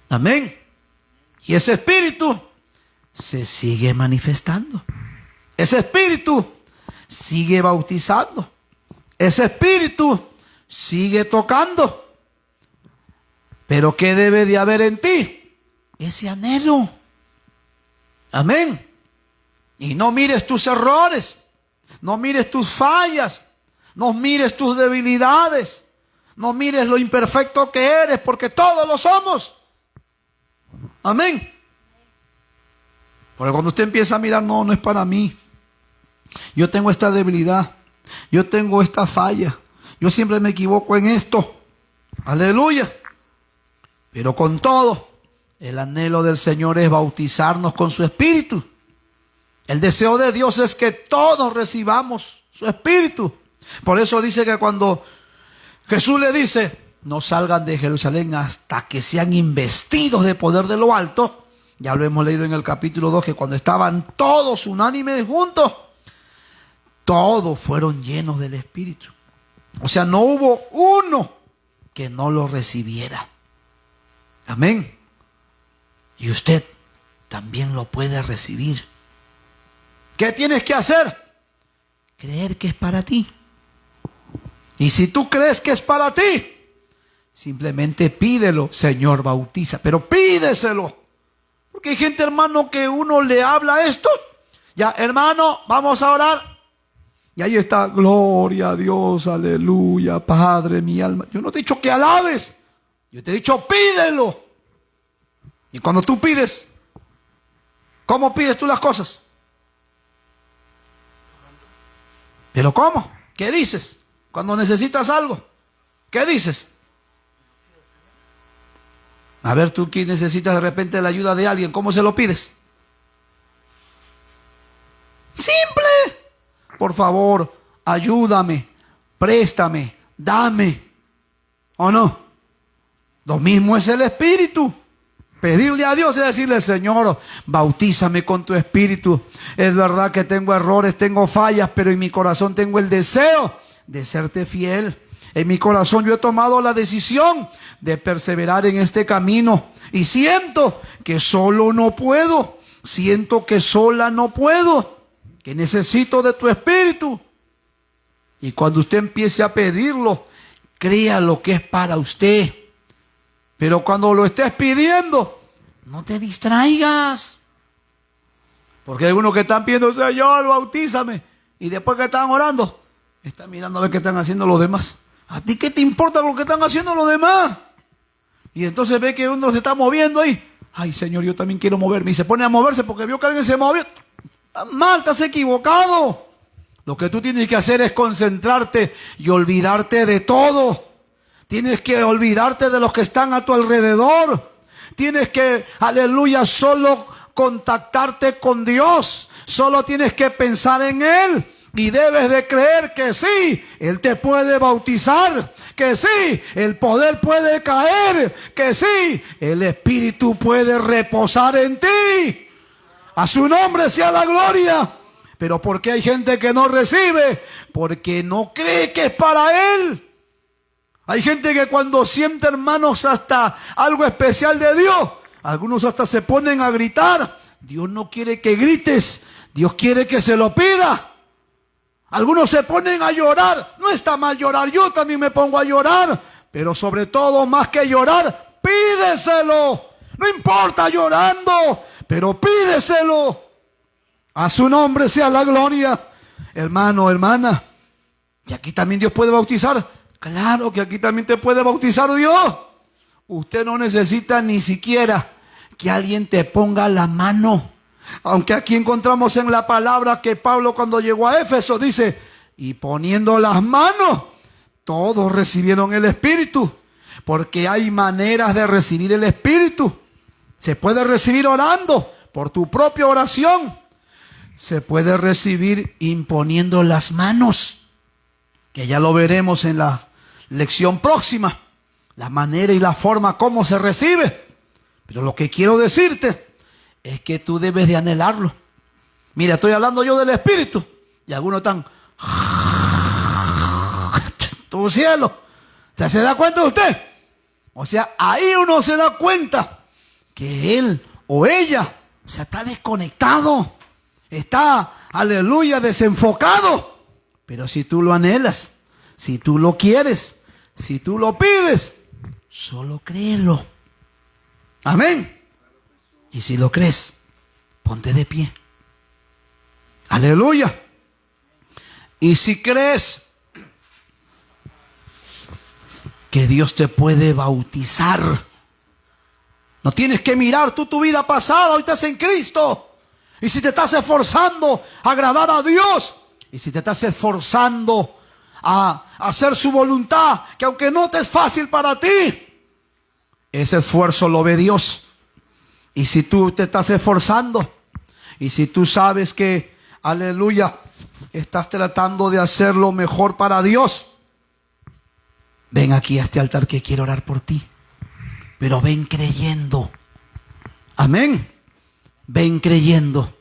Amén. Y ese Espíritu se sigue manifestando. Ese Espíritu sigue bautizando. Ese Espíritu sigue tocando. Pero ¿qué debe de haber en ti? Ese anhelo. Amén. Y no mires tus errores. No mires tus fallas. No mires tus debilidades. No mires lo imperfecto que eres, porque todos lo somos. Amén. Porque cuando usted empieza a mirar, no es para mí. Yo tengo esta debilidad. Yo tengo esta falla. Yo siempre me equivoco en esto. Aleluya. Pero con todo, el anhelo del Señor es bautizarnos con su Espíritu. El deseo de Dios es que todos recibamos su Espíritu. Por eso dice que cuando Jesús le dice, no salgan de Jerusalén hasta que sean investidos de poder de lo alto. Ya lo hemos leído en el capítulo 2, que cuando estaban todos unánimes juntos, todos fueron llenos del Espíritu. O sea, no hubo uno que no lo recibiera. Amén. Y usted también lo puede recibir. ¿Qué tienes que hacer? Creer que es para ti. Y si tú crees que es para ti, simplemente pídelo, Señor, bautiza. Pero pídeselo. Porque hay gente, hermano, que uno le habla esto. Ya, hermano, vamos a orar. Y ahí está, gloria a Dios, aleluya, Padre, mi alma. Yo no te he dicho que alabes. Yo te he dicho, pídelo. Y cuando tú pides, ¿cómo pides tú las cosas? ¿Pero cómo? ¿Qué dices? Cuando necesitas algo, ¿qué dices? A ver, tú que necesitas de repente la ayuda de alguien, ¿cómo se lo pides? Simple. Por favor, ayúdame, préstame, dame. ¿O no? Lo mismo es el Espíritu. Pedirle a Dios es decirle, Señor, bautízame con tu Espíritu. Es verdad que tengo errores, tengo fallas, pero en mi corazón tengo el deseo de serte fiel. En mi corazón yo he tomado la decisión de perseverar en este camino. Y siento que solo no puedo. Siento que sola no puedo. Que necesito de tu Espíritu. Y cuando usted empiece a pedirlo, crea lo que es para usted. Pero cuando lo estés pidiendo, no te distraigas. Porque hay algunos que están pidiendo, Señor, bautízame. Y después que están orando, están mirando a ver qué están haciendo los demás. ¿A ti qué te importa lo que están haciendo los demás? Y entonces ve que uno se está moviendo ahí. Ay, Señor, yo también quiero moverme. Y se pone a moverse porque vio que alguien se movió. Estás mal, estás equivocado. Lo que tú tienes que hacer es concentrarte y olvidarte de todo. Tienes que olvidarte de los que están a tu alrededor. Tienes que, aleluya, solo contactarte con Dios. Solo tienes que pensar en Él. Y debes de creer que sí, Él te puede bautizar, que sí, el poder puede caer, que sí, el Espíritu puede reposar en ti. A su nombre sea la gloria. Pero ¿por qué hay gente que no recibe? Porque no cree que es para Él. Hay gente que cuando siente, hermanos, hasta algo especial de Dios, algunos hasta se ponen a gritar. Dios no quiere que grites, Dios quiere que se lo pida. Algunos se ponen a llorar. No está mal llorar, yo también me pongo a llorar. Pero sobre todo, más que llorar, pídeselo. No importa llorando, pero pídeselo. A su nombre sea la gloria. Hermano, hermana, ¿y aquí también Dios puede bautizar? Claro que aquí también te puede bautizar Dios. Usted no necesita ni siquiera que alguien te ponga la mano. Aunque aquí encontramos en la palabra que Pablo, cuando llegó a Éfeso, dice: y poniendo las manos, todos recibieron el Espíritu. Porque hay maneras de recibir el Espíritu. Se puede recibir orando, por tu propia oración. Se puede recibir imponiendo las manos, que ya lo veremos en la lección próxima, la manera y la forma como se recibe. Pero lo que quiero decirte es que tú debes de anhelarlo. Mira, estoy hablando yo del Espíritu y algunos están tu cielo. ¿Se da cuenta usted? O sea, ahí uno se da cuenta que él o ella, o sea, está desconectado, está, aleluya, desenfocado. Pero si tú lo anhelas, si tú lo quieres, si tú lo pides, solo créelo. Amén. Y si lo crees, ponte de pie. Aleluya. Y si crees que Dios te puede bautizar, no tienes que mirar tú tu vida pasada, hoy estás en Cristo. Y si te estás esforzando a agradar a Dios, y si te estás esforzando a hacer su voluntad, que aunque no te es fácil para ti, ese esfuerzo lo ve Dios. Y si tú te estás esforzando, y si tú sabes que, aleluya, estás tratando de hacer lo mejor para Dios, ven aquí a este altar que quiero orar por ti. Pero ven creyendo. Amén. Ven creyendo.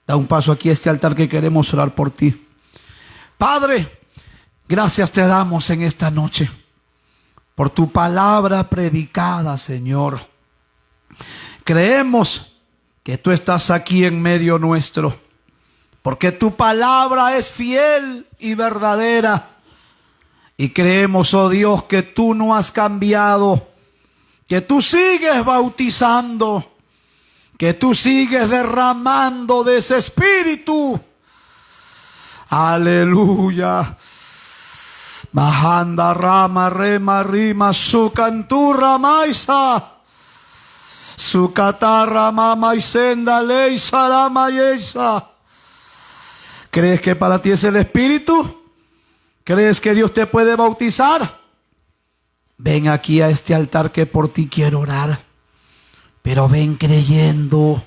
Da un paso aquí a este altar que queremos orar por ti. Padre, gracias te damos en esta noche por tu palabra predicada, Señor. Creemos que tú estás aquí en medio nuestro, porque tu palabra es fiel y verdadera. Y creemos, oh Dios, que tú no has cambiado, que tú sigues bautizando, que tú sigues derramando de ese Espíritu. Aleluya. Bajanda rama rema rima su canturra maisa. Su catarra mama y senda ley salama yesa. ¿Crees que para ti es el Espíritu? ¿Crees que Dios te puede bautizar? Ven aquí a este altar que por ti quiero orar. Pero ven creyendo.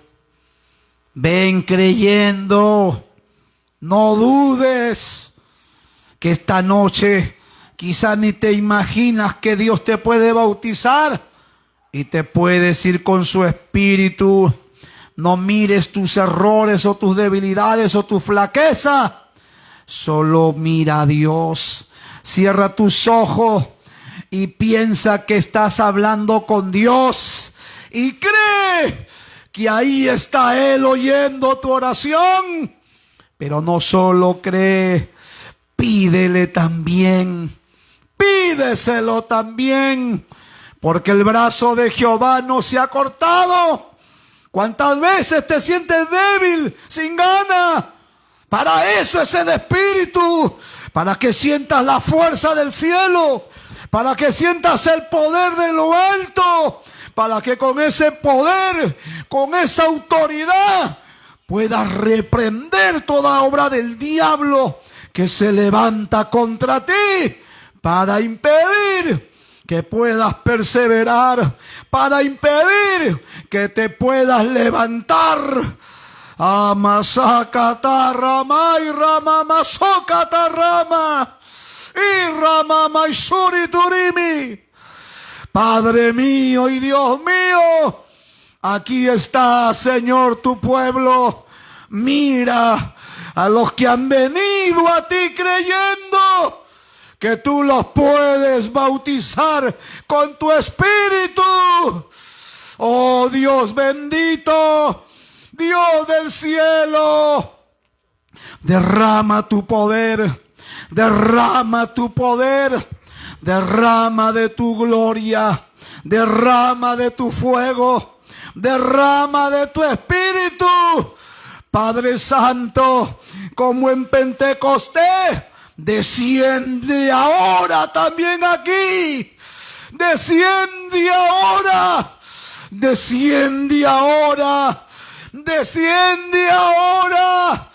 Ven creyendo. No dudes que esta noche quizás ni te imaginas que Dios te puede bautizar y te puedes ir con su Espíritu. No mires tus errores o tus debilidades o tu flaqueza. Solo mira a Dios. Cierra tus ojos y piensa que estás hablando con Dios. Y cree que ahí está Él oyendo tu oración. Pero no solo cree, pídele también. Pídeselo también. Porque el brazo de Jehová no se ha cortado. ¿Cuántas veces te sientes débil, sin ganas? Para eso es el Espíritu, para que sientas la fuerza del cielo, para que sientas el poder de lo alto, para que con ese poder, con esa autoridad, puedas reprender toda obra del diablo que se levanta contra ti, para impedir que puedas perseverar, para impedir que te puedas levantar. Amasakatarama y ramamasokatarama y ramamaisuriturimi. Padre mío y Dios mío, aquí está, Señor, tu pueblo. Mira a los que han venido a ti creyendo que tú los puedes bautizar con tu Espíritu. Oh Dios bendito, Dios del cielo, derrama tu poder, derrama tu poder, derrama de tu gloria, derrama de tu fuego, derrama de tu Espíritu, Padre Santo, como en Pentecostés, desciende ahora también aquí. Desciende ahora. Desciende ahora. Desciende ahora.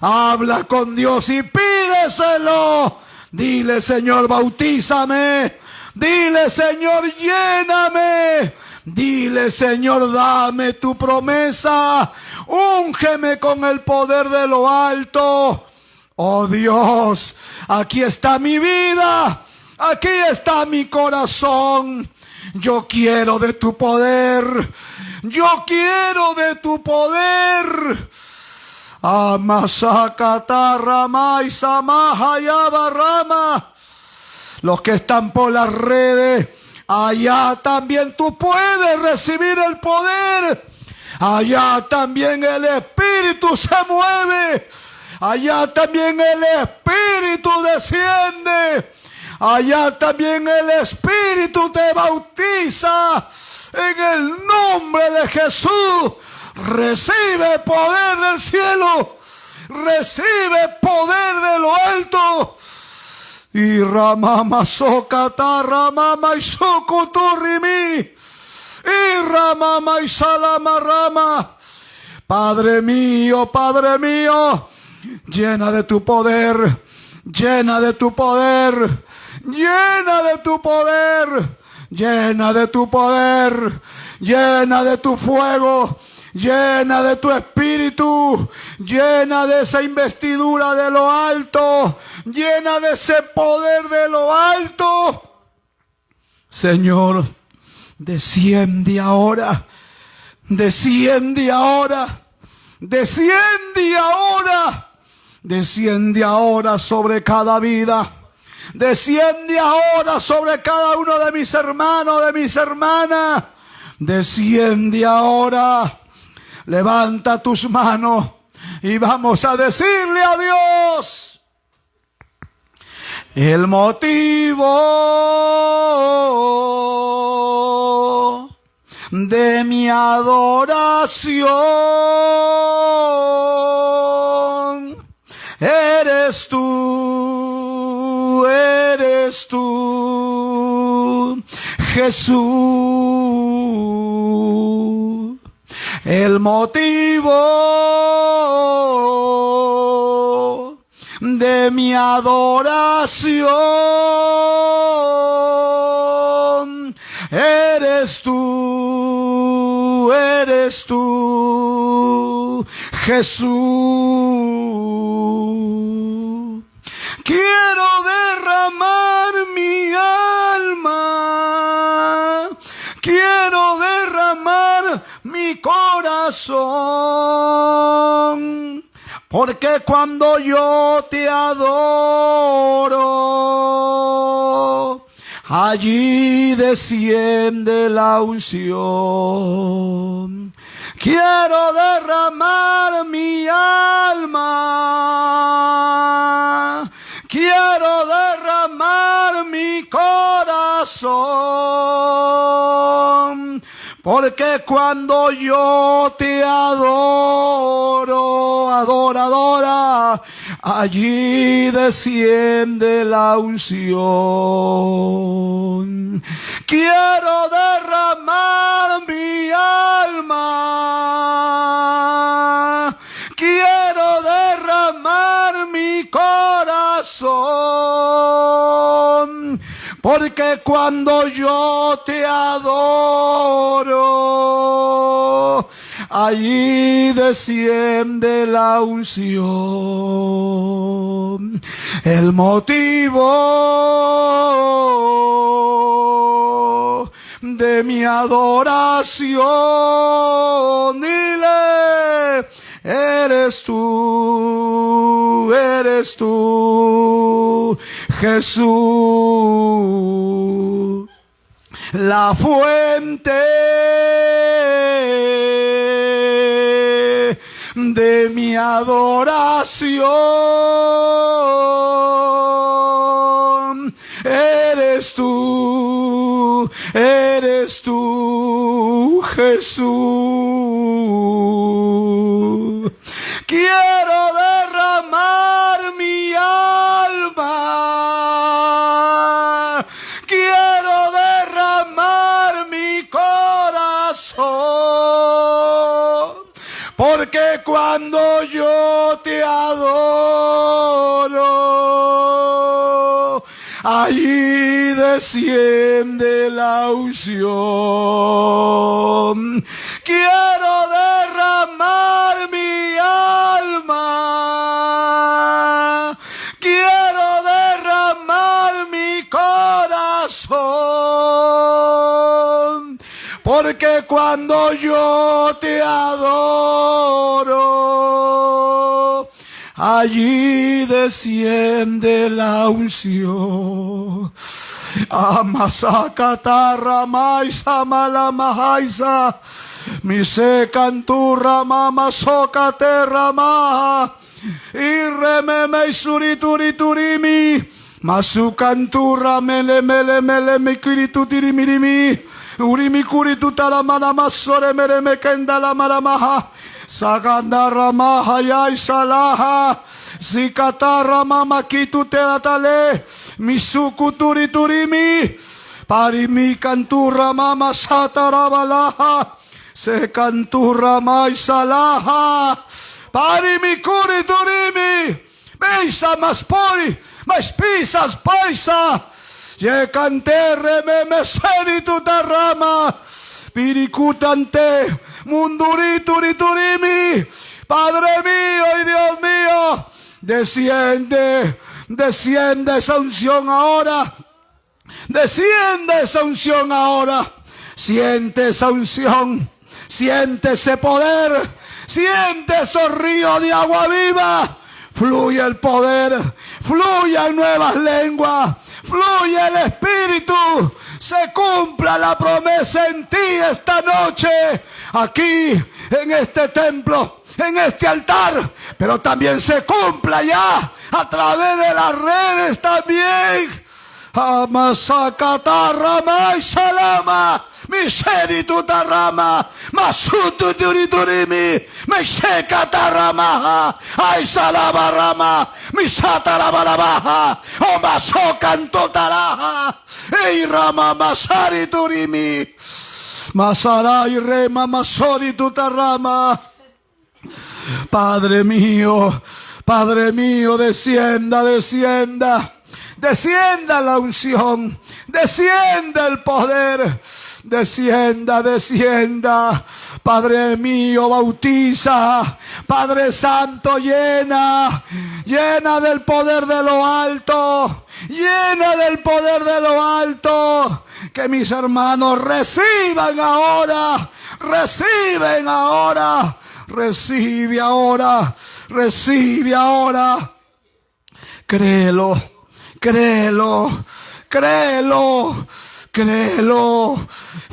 Habla con Dios y pídeselo. Dile, Señor, bautízame. Dile, Señor, lléname. Dile, Señor, dame tu promesa. Úngeme con el poder de lo alto. Oh Dios, aquí está mi vida. Aquí está mi corazón. Yo quiero de tu poder. Yo quiero de tu poder. Amasakata Ramay Samahayaba Rama. Los que están por las redes, allá también tú puedes recibir el poder. Allá también el Espíritu se mueve. Allá también el Espíritu desciende. Allá también el Espíritu te bautiza. En el nombre de Jesús, recibe poder del cielo. Recibe poder de lo alto. Y Ramama Sokata Ramama y Sokuturimi. Y Ramama y Salama Rama. Padre mío, llena de tu poder. Llena de tu poder. Llena de tu poder. Llena de tu poder. Llena de tu fuego. Llena de tu espíritu. Llena de esa investidura de lo alto. Llena de ese poder de lo alto. Señor, desciende ahora. Desciende ahora. Desciende ahora. Desciende ahora sobre cada vida. Desciende ahora sobre cada uno de mis hermanos, de mis hermanas. Desciende ahora. Levanta tus manos y vamos a decirle a Dios el motivo de mi adoración. Eres tú, Jesús. El motivo de mi adoración. Eres tú, Jesús. Quiero derramar mi alma. Quiero derramar mi corazón. Porque cuando yo te adoro, allí desciende la unción. Quiero derramar mi alma. Quiero derramar mi corazón. Porque cuando yo te adoro, adora, allí desciende la unción. Quiero derramar mi alma. Quiero derramar mi corazón. Porque cuando yo te adoro, allí desciende la unción. El motivo de mi adoración, dile, eres tú, Jesús. La fuente de mi adoración. Eres tú, Jesús. quiero derramar mi alma, quiero derramar mi corazón, porque cuando yo te adoro, allí desciende la unción. Quiero derramar mi alma, quiero derramar mi corazón, porque cuando yo te adoro, allí desciende la unción. Amasakatarra maisa malamahaisa, mi se canturra mama socaterra maha, y rememe suriturituri, masu canturra mele mele mele me curitutirimi, urimi curitutalamana masore mere me kendala maramaha, sagandarra maha yaisalaha. Zikatarra mama kitu teratale, misukuturi turimi, parimi canturra mama satarabalaha, se canturra maisalaha, parimi kuri turimi, beisa mas pori, mas pisas paisa, ye canterre me meseri tutarrama, piricutante, mundurituri turimi, Padre mío y Dios mío, desciende, desciende esa unción ahora, desciende esa unción ahora, siente esa unción, siente ese poder, siente esos ríos de agua viva, fluye el poder, fluye en nuevas lenguas, fluye el Espíritu, se cumpla la promesa en ti esta noche, aquí en este templo, en este altar, pero también se cumpla ya a través de las redes también. Amasakatarra maisalama, miseritu tarama, masutu turiturimi, meshekataramaha, aisalabarama, misatarabarabaha, omasokantotaraha, eirama masariturimi, masarai rema masoritu tarama. Padre mío, descienda, descienda, descienda la unción, descienda el poder, descienda, descienda. Padre mío, bautiza, Padre Santo, llena, llena del poder de lo alto, llena del poder de lo alto. Que mis hermanos reciban ahora, reciben ahora. Recibe ahora, recibe ahora. Créelo, créelo, créelo, créelo,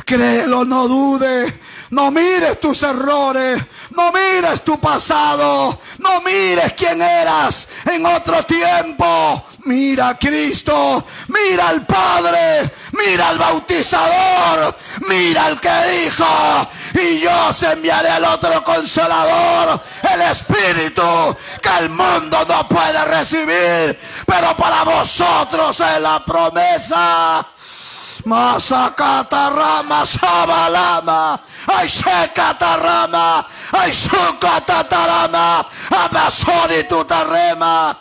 créelo, no dude. No mires tus errores, no mires tu pasado, no mires quién eras en otro tiempo. Mira a Cristo, mira al Padre, mira al bautizador, mira al que dijo, y yo os enviaré al otro consolador, el Espíritu, que el mundo no puede recibir, pero para vosotros es la promesa. Masakatarama sabalama, ay sekatarama, ay sukatatarama, abasori tutarema,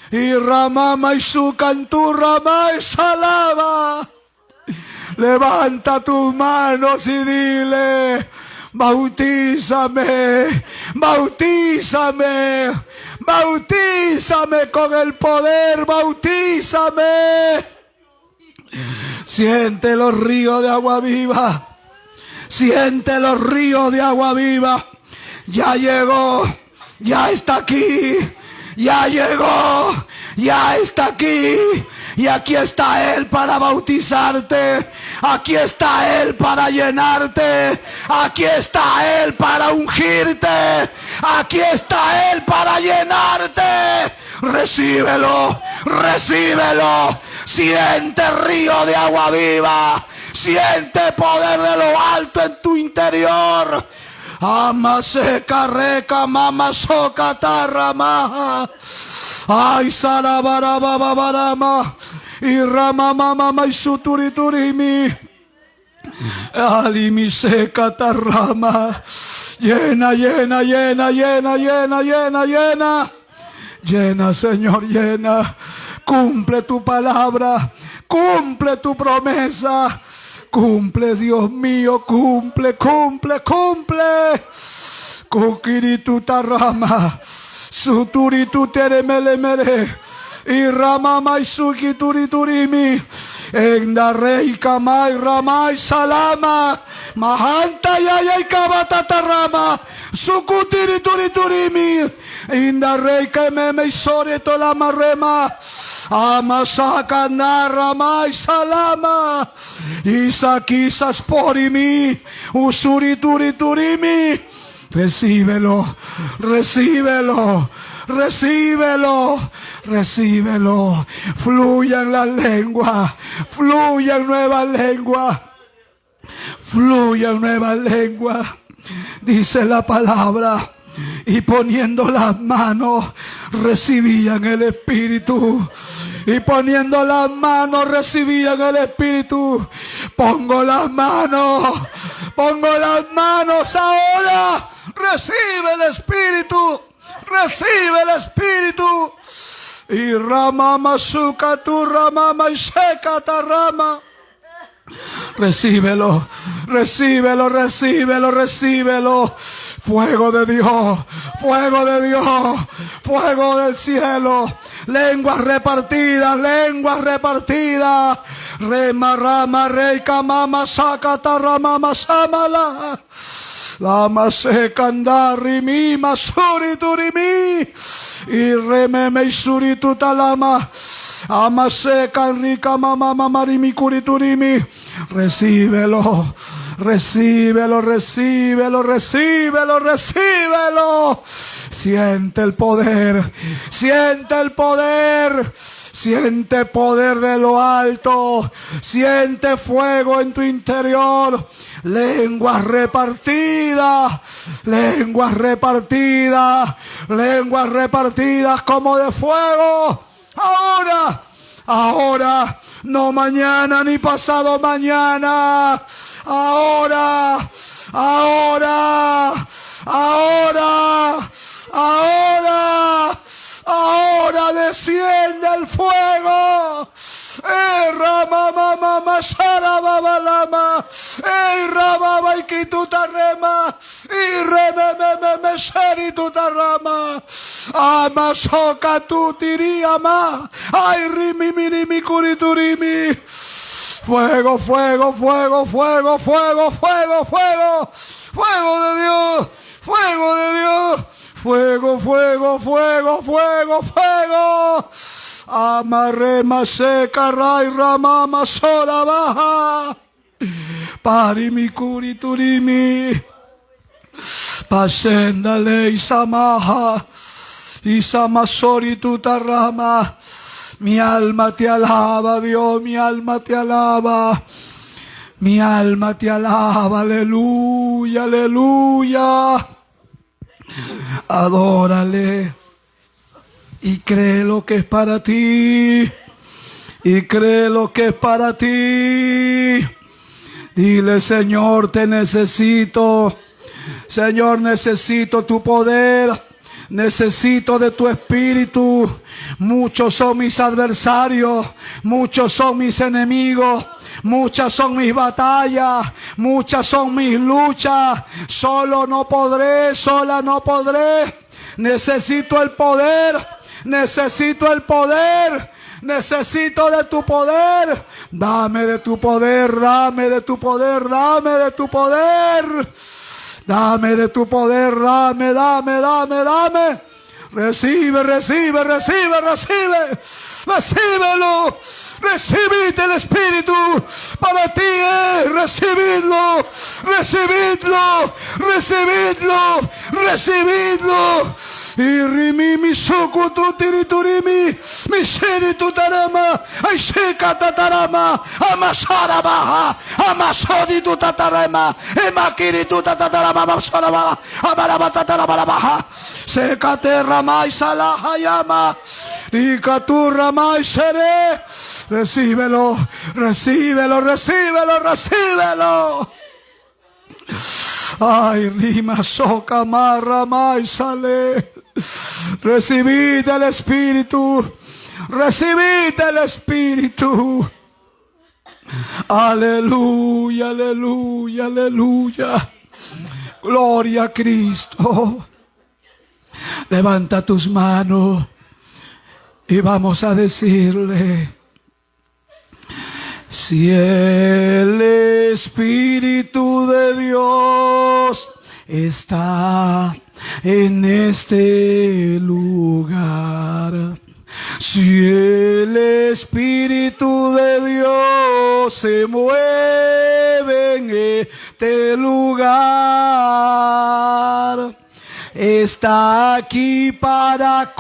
y ramama y sukanturama y salama. Levanta tus manos y dile: bautízame, bautízame, bautízame con el poder, bautízame. Siente los ríos de agua viva, siente los ríos de agua viva. Ya llegó, ya está aquí, ya llegó, ya está aquí. Y aquí está Él para bautizarte, aquí está Él para llenarte, aquí está Él para ungirte, aquí está Él para llenarte. Recíbelo, recíbelo, siente río de agua viva, siente poder de lo alto en tu interior. Amaseka reka mama soka tarama. Ay sarabarababarama. Y rama mama isuturiturimi. Alimi seca tarama. Llena, llena, llena, llena, llena, llena, llena. Llena, Señor, llena. Cumple tu palabra. Cumple tu promesa. Cumple, Dios mío, cumple, cumple, cumple. Kukiritu tarama. Suturitu teremelemere. Y ramama y sukituriturimi. Endarrei kamai ramai salama. Mahanta yayay kabatata rama. Sukutiriturimi. Indarrei kememe sore tolama rema. Amasaka naramai salama. Isakisas porimi. Usurituriturimi. Recíbelo, recíbelo, recíbelo, recíbelo. Fluya en la lengua, fluya en nueva lengua, fluya en nueva lengua. Dice la palabra. Y poniendo las manos recibían el Espíritu. Y poniendo las manos recibían el Espíritu. Pongo las manos ahora. Recibe el Espíritu. Recibe el Espíritu. Y rama masuka tu rama maiseka tarama. Recíbelo, recíbelo, recíbelo, recíbelo. Fuego de Dios, fuego de Dios, fuego del cielo. Lenguas repartidas, lenguas repartidas. Rema, rama, rey, kamama, sakata, ramama, samala. Lama seca andari mi masuri turimi. Y rememe suri tutalama. Ama seca rica mama mamarimi kuriturimi. Recíbelo, recíbelo, recíbelo, recíbelo, recíbelo. Siente el poder, siente el poder. Siente poder de lo alto. Siente fuego en tu interior. Lenguas repartidas. Lenguas repartidas. Lenguas repartidas como de fuego. Ahora. Ahora. No mañana ni pasado mañana. Ahora. Ahora. Ahora. Ahora. Ahora desciende el fuego. Ramama Sarababalama. Ramama Ikitutarema. Rememe Seritutarama. Amasoka tutiriama. Ay rimimi kuriturimi. Fuego, fuego, fuego, fuego, fuego, fuego, fuego. Fuego de Dios. Fuego de Dios. Fuego, fuego, fuego, fuego, fuego. Amarrema seca, ray, ramama, sola, baja. Parimi, kuriturimi. Pasendale, isamaha. Isamasori, tutarama. Mi alma te alaba, Dios, mi alma te alaba. Mi alma te alaba, aleluya, aleluya. Adórale y cree lo que es para ti, y cree lo que es para ti. Dile: Señor, te necesito. Señor, necesito tu poder, necesito de tu espíritu. Muchos son mis adversarios, muchos son mis enemigos, muchas son mis batallas, muchas son mis luchas. Solo no podré, sola no podré. Necesito el poder, necesito el poder, necesito de tu poder. Dame de tu poder, dame de tu poder, dame de tu poder. Dame de tu poder, dame, dame, dame, dame. Recibe, recibe, recibe, recibe. Recíbelo. Recibid el Espíritu. Para ti es recibidlo. Recibidlo. Recibidlo. Recibidlo. Irimi misuku tu tiriturimi. Misiri tu tarama. Aisheka tatarama. Amasara baha. Amasodi tu tatarama. Emakiri tu tatarama. Amasara baha. Amaraba tatarama baha. Sekate ramai salahayama. Rikatu ramai sere. Recíbelo, recíbelo, recíbelo, recíbelo. Ay, rima soca marra mai sale. Recibid el Espíritu. Recibid el Espíritu. Aleluya, aleluya, aleluya. Gloria a Cristo. Levanta tus manos y vamos a decirle: si el Espíritu de Dios está en este lugar, si el Espíritu de Dios se mueve en este lugar, está aquí para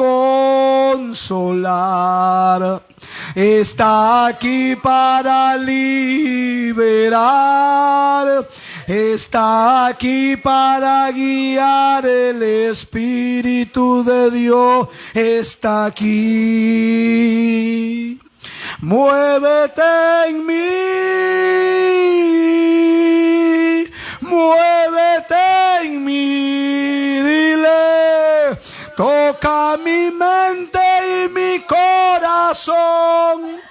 consolar, está aquí para liberar, está aquí para guiar. El Espíritu de Dios está aquí. Muévete en mí, muévete en mí, dile: toca mi mente y mi corazón,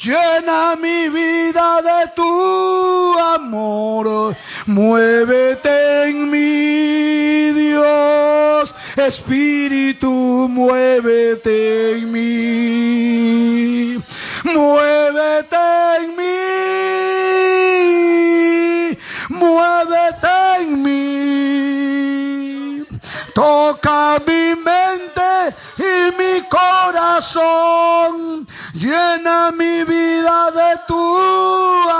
llena mi vida de tu amor, muévete en mí, Dios, Espíritu, muévete en mí, muévete en mí, muévete en mí, toca mi mente y mi corazón, llena mi vida de tu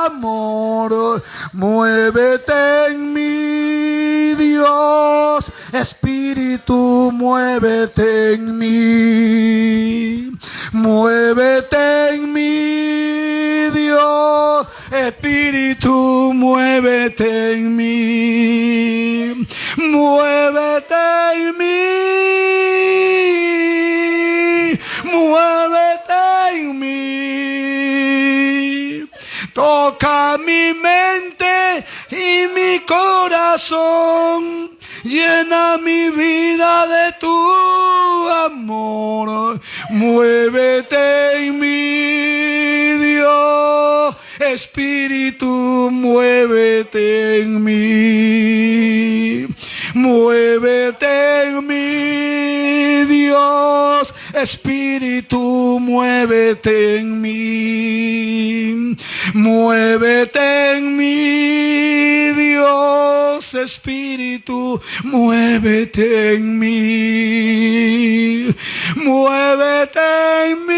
amor, muévete en mí, Dios, Espíritu, muévete en mí, muévete en mí, Dios, Espíritu, muévete en mí, muévete en mí, muévete en mí, toca mi mente y mi corazón, llena mi vida de tu amor, muévete en mí, Dios, Espíritu, muévete en mí, muévete en mí, Dios, Espíritu, muévete en mí, muévete en mí, Dios, Espíritu, muévete en mí, muévete en mí,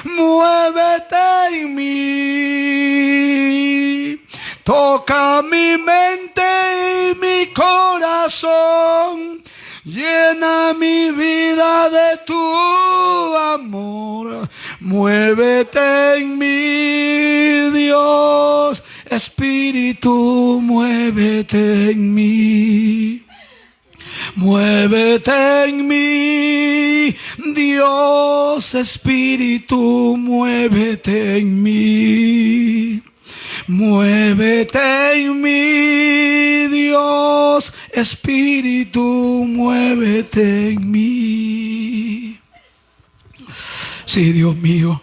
muévete en mí, toca mi mente y mi corazón, llena mi vida de tu amor, muévete en mí, Dios, Espíritu, muévete en mí, muévete en mí, Dios, Espíritu, muévete en mí, muévete en mí, Dios, Espíritu, muévete en mí. Sí, Dios mío,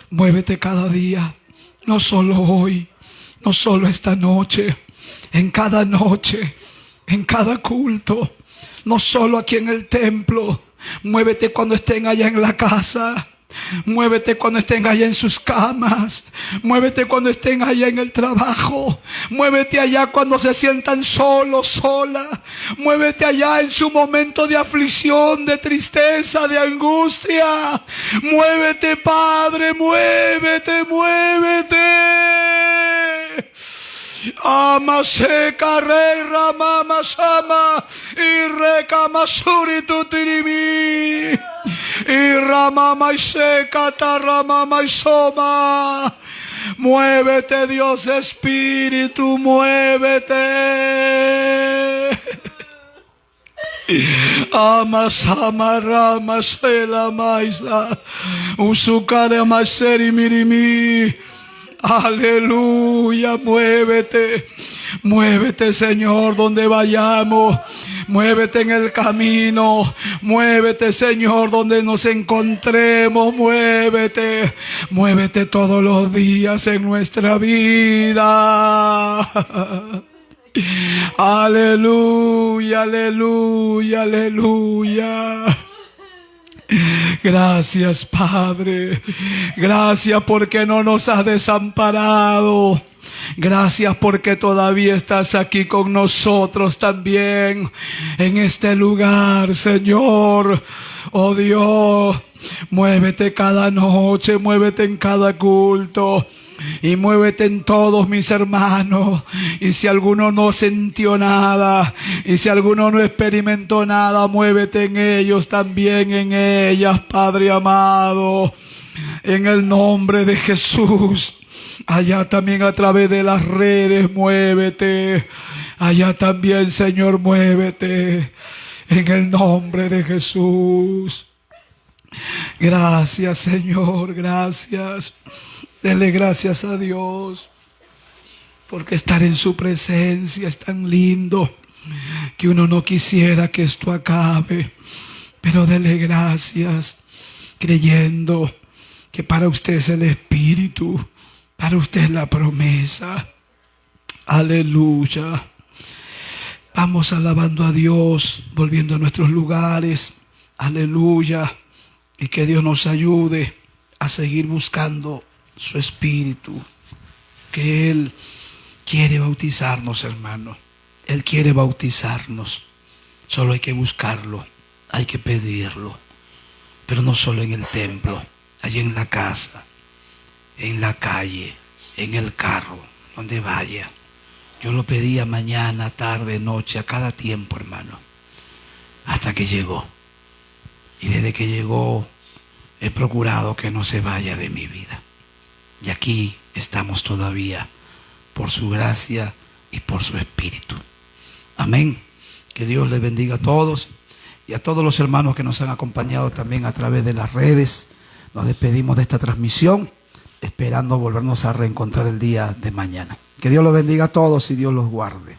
muévete cada día, no solo hoy, no solo esta noche, en cada noche, en cada culto, no solo aquí en el templo. Muévete cuando estén allá en la casa, muévete cuando estén allá en sus camas, muévete cuando estén allá en el trabajo, muévete allá cuando se sientan solos, sola, muévete allá en su momento de aflicción, de tristeza, de angustia. Muévete, Padre, muévete, muévete. Amaseka rey ramama sama y rekamasuri tutirimi y ramama y seca taramama y soma. Muévete, Dios Espíritu, muévete. Amasama rama sela maisa usukare maseri mirimi. Aleluya, muévete, muévete, Señor, donde vayamos, muévete en el camino, muévete, Señor, donde nos encontremos, muévete, muévete todos los días en nuestra vida. Aleluya, aleluya, aleluya. Gracias, Padre. Gracias porque no nos has desamparado. Gracias porque todavía estás aquí con nosotros también en este lugar, Señor. Oh Dios, muévete cada noche, muévete en cada culto. Y muévete en todos mis hermanos. Y si alguno no sintió nada, y si alguno no experimentó nada, muévete en ellos también, en ellas, Padre amado. En el nombre de Jesús. Allá también a través de las redes, muévete. Allá también, Señor, muévete. En el nombre de Jesús. Gracias, Señor, gracias. Dele gracias a Dios, porque estar en su presencia es tan lindo que uno no quisiera que esto acabe. Pero dele gracias, creyendo que para usted es el Espíritu, para usted es la promesa. Aleluya. Vamos alabando a Dios, volviendo a nuestros lugares. Aleluya. Y que Dios nos ayude a seguir buscando su Espíritu, que Él quiere bautizarnos, hermano. Él quiere bautizarnos. Solo hay que buscarlo, hay que pedirlo. Pero no solo en el templo, allí en la casa, en la calle, en el carro, donde vaya. Yo lo pedía mañana, tarde, noche, a cada tiempo, hermano, hasta que llegó. Y desde que llegó, he procurado que no se vaya de mi vida. Y aquí estamos todavía por su gracia y por su Espíritu. Amén. Que Dios les bendiga a todos y a todos los hermanos que nos han acompañado también a través de las redes. Nos despedimos de esta transmisión, esperando volvernos a reencontrar el día de mañana. Que Dios los bendiga a todos y Dios los guarde.